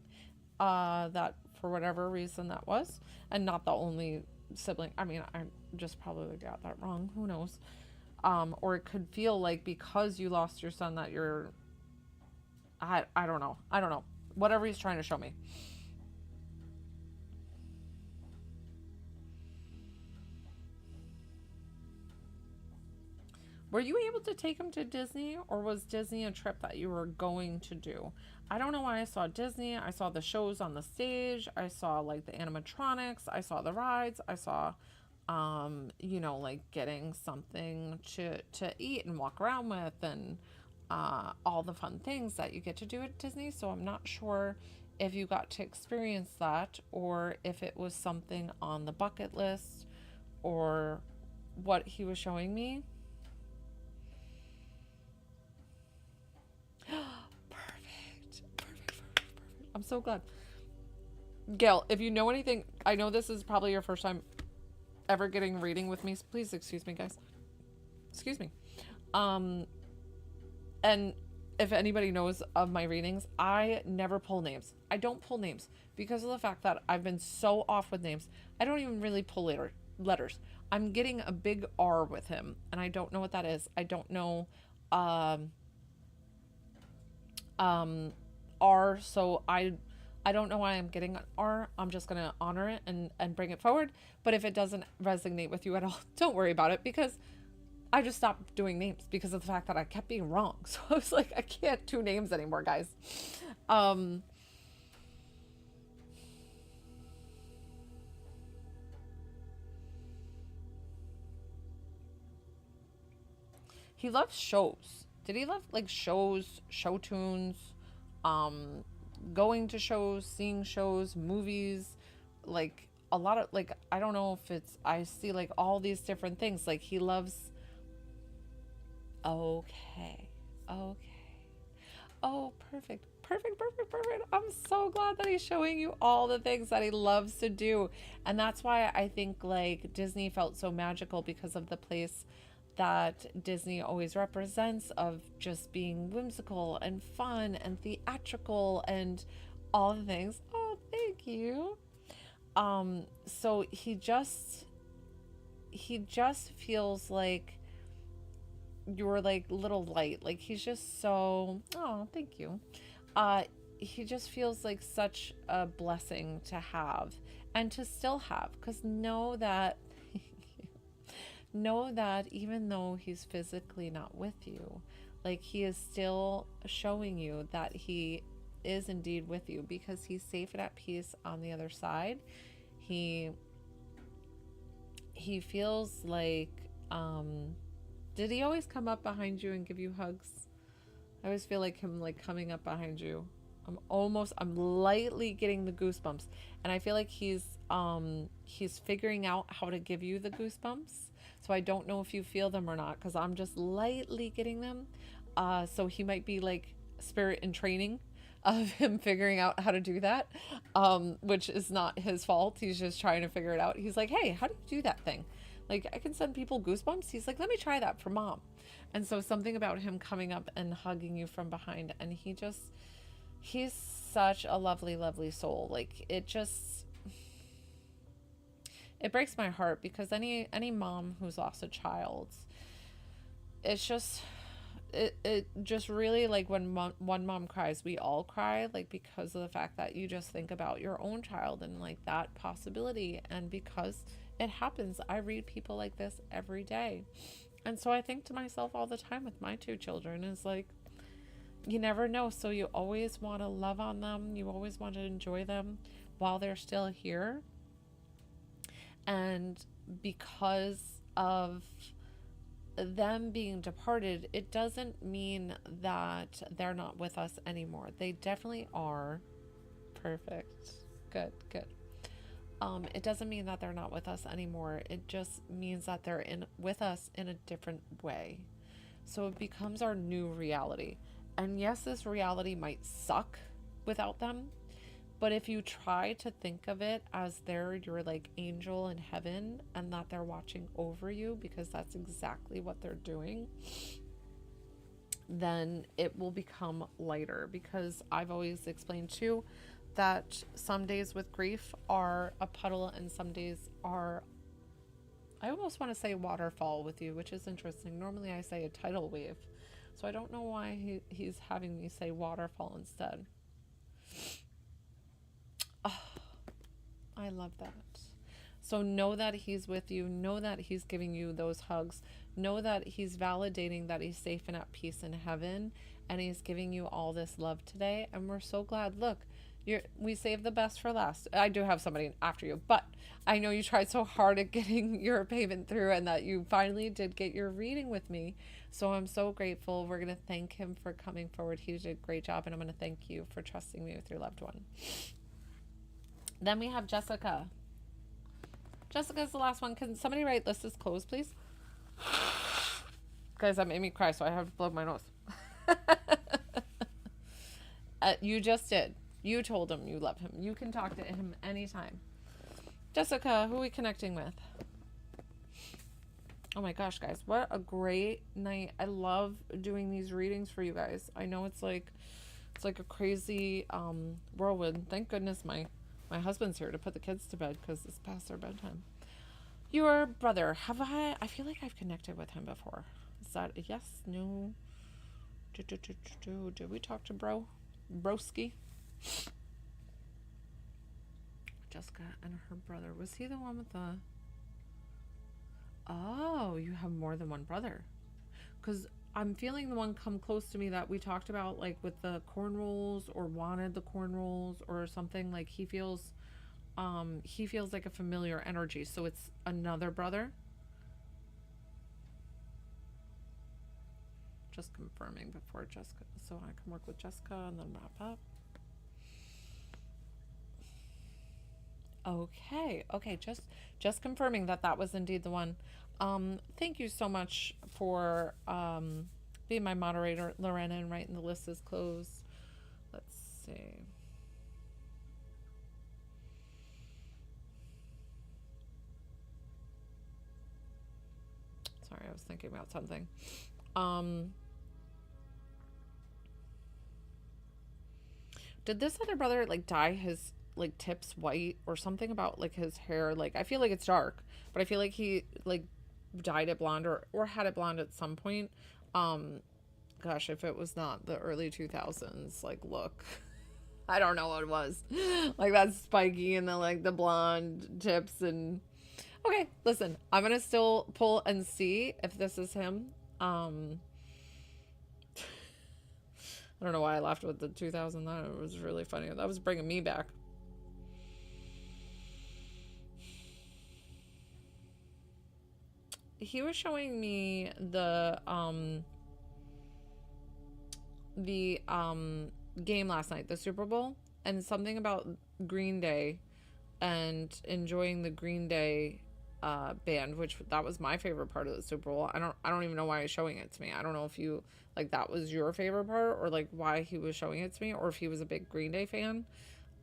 A: that for whatever reason that was, and not the only sibling. I mean, I just probably got that wrong. Who knows? Or it could feel like because you lost your son that you're I don't know. I don't know. Whatever he's trying to show me. Were you able to take him to Disney, or was Disney a trip that you were going to do? I don't know why I saw Disney. I saw the shows on the stage. I saw like the animatronics. I saw the rides. I saw you know, like getting something to eat and walk around with, and all the fun things that you get to do at Disney. So I'm not sure if you got to experience that, or if it was something on the bucket list, or what he was showing me. Perfect. Perfect. Perfect. Perfect. I'm so glad. Gail, if you know anything, I know this is probably your first time ever getting a reading with me. So please excuse me, guys. Excuse me. Um, and if anybody knows of my readings, I never pull names. I don't pull names because of the fact that I've been so off with names. I don't even really pull letters. I'm getting a big R with him, and I don't know what that is. I don't know. Um, R, so I don't know why I'm getting an R. I'm just gonna honor it and bring it forward. But if it doesn't resonate with you at all, don't worry about it, because I just stopped doing names because of the fact that I kept being wrong. So I was like, I can't do names anymore, guys. Um, he loves shows. Did he love like shows, show tunes, um, going to shows, seeing shows, movies, like a lot of like I don't know if it's I see like all these different things. Like he loves. Okay, okay. Oh, perfect. Perfect, perfect, perfect. I'm so glad that he's showing you all the things that he loves to do. And that's why I think like Disney felt so magical, because of the place that Disney always represents, of just being whimsical and fun and theatrical and all the things. Oh, thank you. So he just feels like you're like little light. Like he's just so, oh, thank you. Uh he just feels like such a blessing to have and to still have, because know that even though he's physically not with you, like he is still showing you that he is indeed with you, because he's safe and at peace on the other side. He he feels like did he always come up behind you and give you hugs? I always feel like him like coming up behind you. I'm lightly getting the goosebumps. And I feel like he's figuring out how to give you the goosebumps. So I don't know if you feel them or not, because I'm just lightly getting them. So he might be like spirit in training of him figuring out how to do that, which is not his fault. He's just trying to figure it out. He's like, hey, how do you do that thing? Like, I can send people goosebumps. He's like, let me try that for mom. And so something about him coming up and hugging you from behind, and he's such a lovely, lovely soul. Like, it breaks my heart, because any mom who's lost a child, it's just it just really, like, when one mom cries, we all cry, like, because of the fact that you just think about your own child and like that possibility. And because it happens, I read people like this every day. And so I think to myself all the time with my two children is like, you never know. So you always want to love on them, you always want to enjoy them while they're still here. And because of them being departed, it doesn't mean that they're not with us anymore. They definitely are. Perfect. Good, good. It doesn't mean that they're not with us anymore. It just means that they're in with us in a different way. So it becomes our new reality. And yes, this reality might suck without them, but if you try to think of it as they're your like angel in heaven, and that they're watching over you, because that's exactly what they're doing, then it will become lighter. Because I've always explained too that some days with grief are a puddle, and some days are, I almost want to say waterfall with you, which is interesting. Normally I say a tidal wave, So I don't know why he's having me say waterfall instead. Oh, I love that. So know that he's with you. Know that he's giving you those hugs. Know that he's validating that he's safe and at peace in heaven. And he's giving you all this love today. And we're so glad. Look, we saved the best for last. I do have somebody after you, but I know you tried so hard at getting your payment through and that you finally did get your reading with me. So I'm so grateful. We're going to thank him for coming forward. He did a great job. And I'm going to thank you for trusting me with your loved one. Then we have Jessica. Jessica's the last one. Can somebody write list is closed, please? Guys, that made me cry, so I have to blow my nose. You just did. You told him you love him. You can talk to him anytime. Jessica, who are we connecting with? Oh my gosh, guys. What a great night. I love doing these readings for you guys. I know it's like a crazy whirlwind. Thank goodness my husband's here to put the kids to bed because it's past their bedtime. Your brother, I feel like I've connected with him before. Is that a yes? No? Did we talk to Broski? Jessica and her brother. Was he the one with the... Oh, you have more than one brother. Because I'm feeling the one come close to me that we talked about, like with the corn rolls or wanted the corn rolls or something. Like he feels like a familiar energy. So it's another brother. Just confirming before Jessica, so I can work with Jessica and then wrap up. Okay, just confirming that was indeed the one. Thank you so much for being my moderator, Lorena, and writing the list is closed. Let's see. Sorry, I was thinking about something. Did this other brother like dye his like tips white or something about like his hair? Like I feel like it's dark, but I feel like he like dyed it blonde or had it blonde at some point. Gosh, if it was not the early 2000s like look, I don't know what it was. Like that spiky and the blonde tips and okay, listen, I'm gonna still pull and see if this is him. I don't know why I laughed with the 2000. That was really funny. That was bringing me back. He was showing me the game last night, the Super Bowl, and something about Green Day and enjoying the Green Day band, which that was my favorite part of the Super Bowl. I don't even know why he's showing it to me. I don't know if you like that was your favorite part or like why he was showing it to me or if he was a big Green Day fan.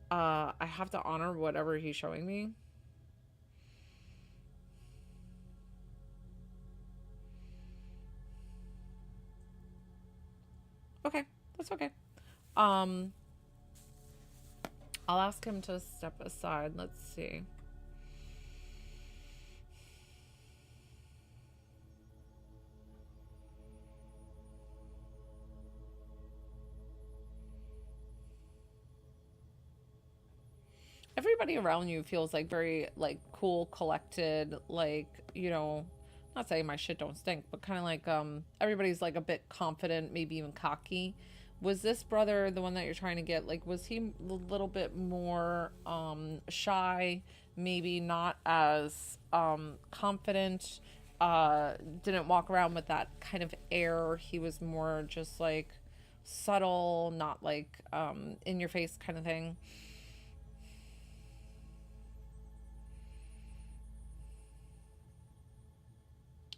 A: I have to honor whatever he's showing me. Okay, that's okay. I'll ask him to step aside. Let's see. Everybody around you feels like very like cool, collected, like, you know, not saying my shit don't stink, but kind of like everybody's like a bit confident, maybe even cocky. Was this brother the one that you're trying to get? Like, was he a little bit more shy, maybe not as confident, didn't walk around with that kind of air? He was more just like subtle, not like in your face kind of thing.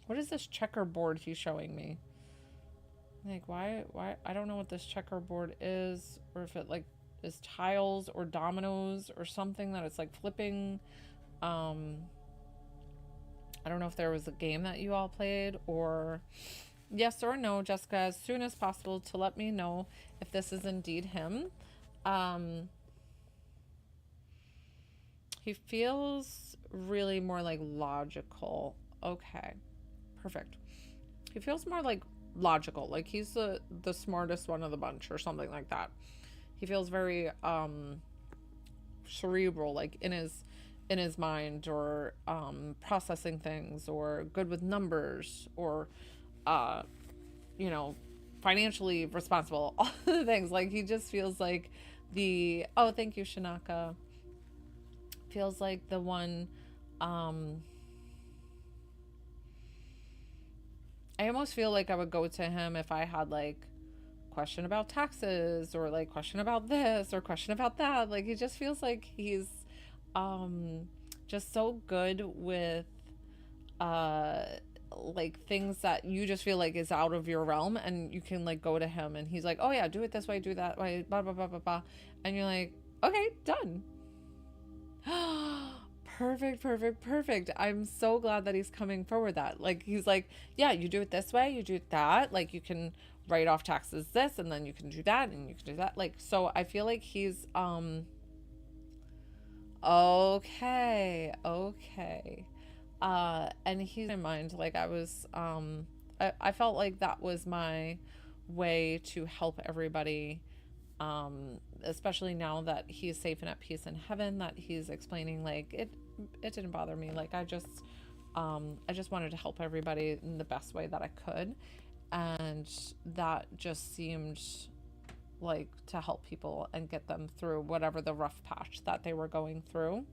A: What is this checkerboard he's showing me? Like, why, I don't know what this checkerboard is, or if it, like, is tiles or dominoes or something that it's, like, flipping. I don't know if there was a game that you all played, or yes or no, Jessica, as soon as possible to let me know if this is indeed him. He feels really more, like, logical. Okay. Perfect. He feels more like logical. Like he's the smartest one of the bunch or something like that. He feels very cerebral, like in his mind, or processing things, or good with numbers, or uh you know, financially responsible, all the things. Like he just feels like the, oh, thank you, Shanaka, feels like the one. um I almost feel like I would go to him if I had like question about taxes, or like question about this or question about that. Like he just feels like he's um just so good with uh like things that you just feel like is out of your realm, and you can like go to him and he's like, oh yeah, do it this way, do that way, blah blah blah blah blah, and you're like, okay, done. Perfect, perfect, perfect. I'm so glad that he's coming forward that. Like he's like, yeah, you do it this way, you do that. Like you can write off taxes this, and then you can do that, and you can do that. Like, so I feel like he's okay, okay. And he's in mind, like I was I felt like that was my way to help everybody, especially now that he's safe and at peace in heaven, that he's explaining like it didn't bother me. Like I just wanted to help everybody in the best way that I could, and that just seemed like to help people and get them through whatever the rough patch that they were going through.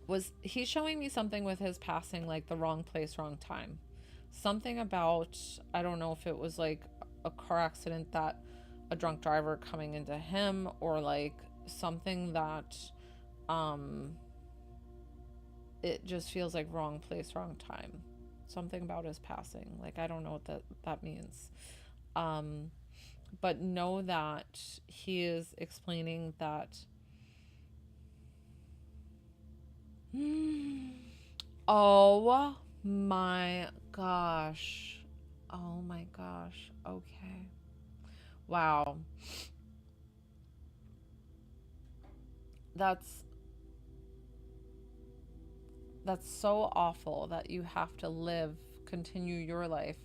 A: Was he showing me something with his passing, like the wrong place, wrong time? Something about, I don't know if it was like a car accident, that a drunk driver coming into him, or like something that um it just feels like wrong place, wrong time. Something about his passing. Like I don't know what that means. Um but know that he is explaining that oh my gosh. Oh my gosh. Okay. Wow. That's that's so awful that you have to continue your life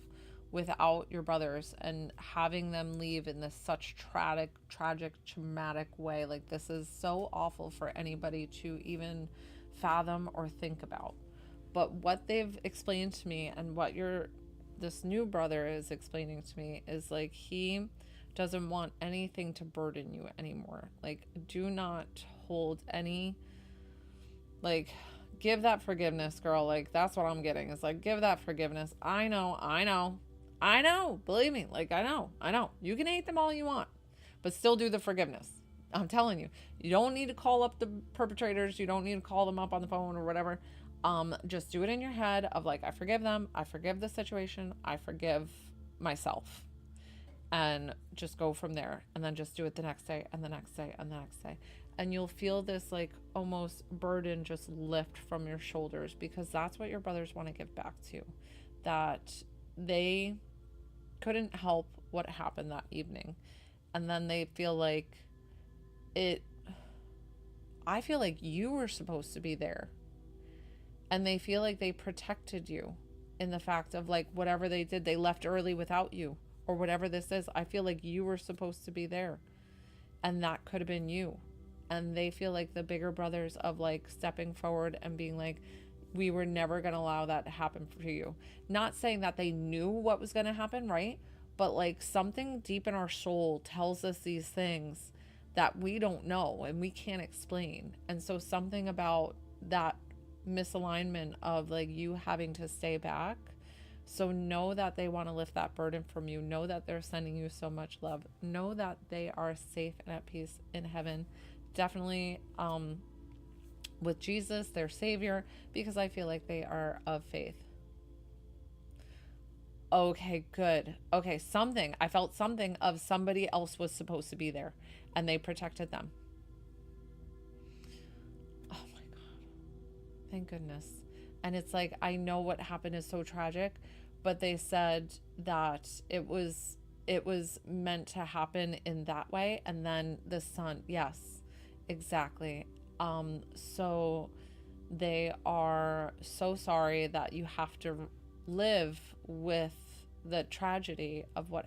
A: without your brothers, and having them leave in this such tragic, traumatic way. Like this is so awful for anybody to even fathom or think about. But what they've explained to me, and what this new brother is explaining to me, is like he doesn't want anything to burden you anymore. Like do not hold any, like, give that forgiveness, girl. Like that's what I'm getting. It's like, give that forgiveness. I know, believe me. Like I know you can hate them all you want, but still do the forgiveness. I'm telling you, you don't need to call up the perpetrators, you don't need to call them up on the phone or whatever. Just do it in your head of like, I forgive them, I forgive the situation, I forgive myself, and just go from there. And then just do it the next day, and the next day, and the next day, and you'll feel this like almost burden just lift from your shoulders, because that's what your brothers want to give back to, that they couldn't help what happened that evening. And then they feel like it I feel like you were supposed to be there, and they feel like they protected you, in the fact of like whatever they did, they left early without you, or whatever this is. I feel like you were supposed to be there, and that could have been you. And they feel like the bigger brothers of like stepping forward and being like, we were never going to allow that to happen for you. Not saying that they knew what was going to happen, right? But like something deep in our soul tells us these things that we don't know and we can't explain. And so something about that misalignment of like you having to stay back. So know that they want to lift that burden from you. Know that they're sending you so much love. Know that they are safe and at peace in heaven. Definitely with Jesus, their Savior, because I feel like they are of faith. Okay, good. Okay, something. I felt something of somebody else was supposed to be there, and they protected them. Oh my God. Thank goodness. And it's like, I know what happened is so tragic, but they said that it was it was meant to happen in that way. And then the son, yes, exactly. So they are so sorry that you have to live with the tragedy of what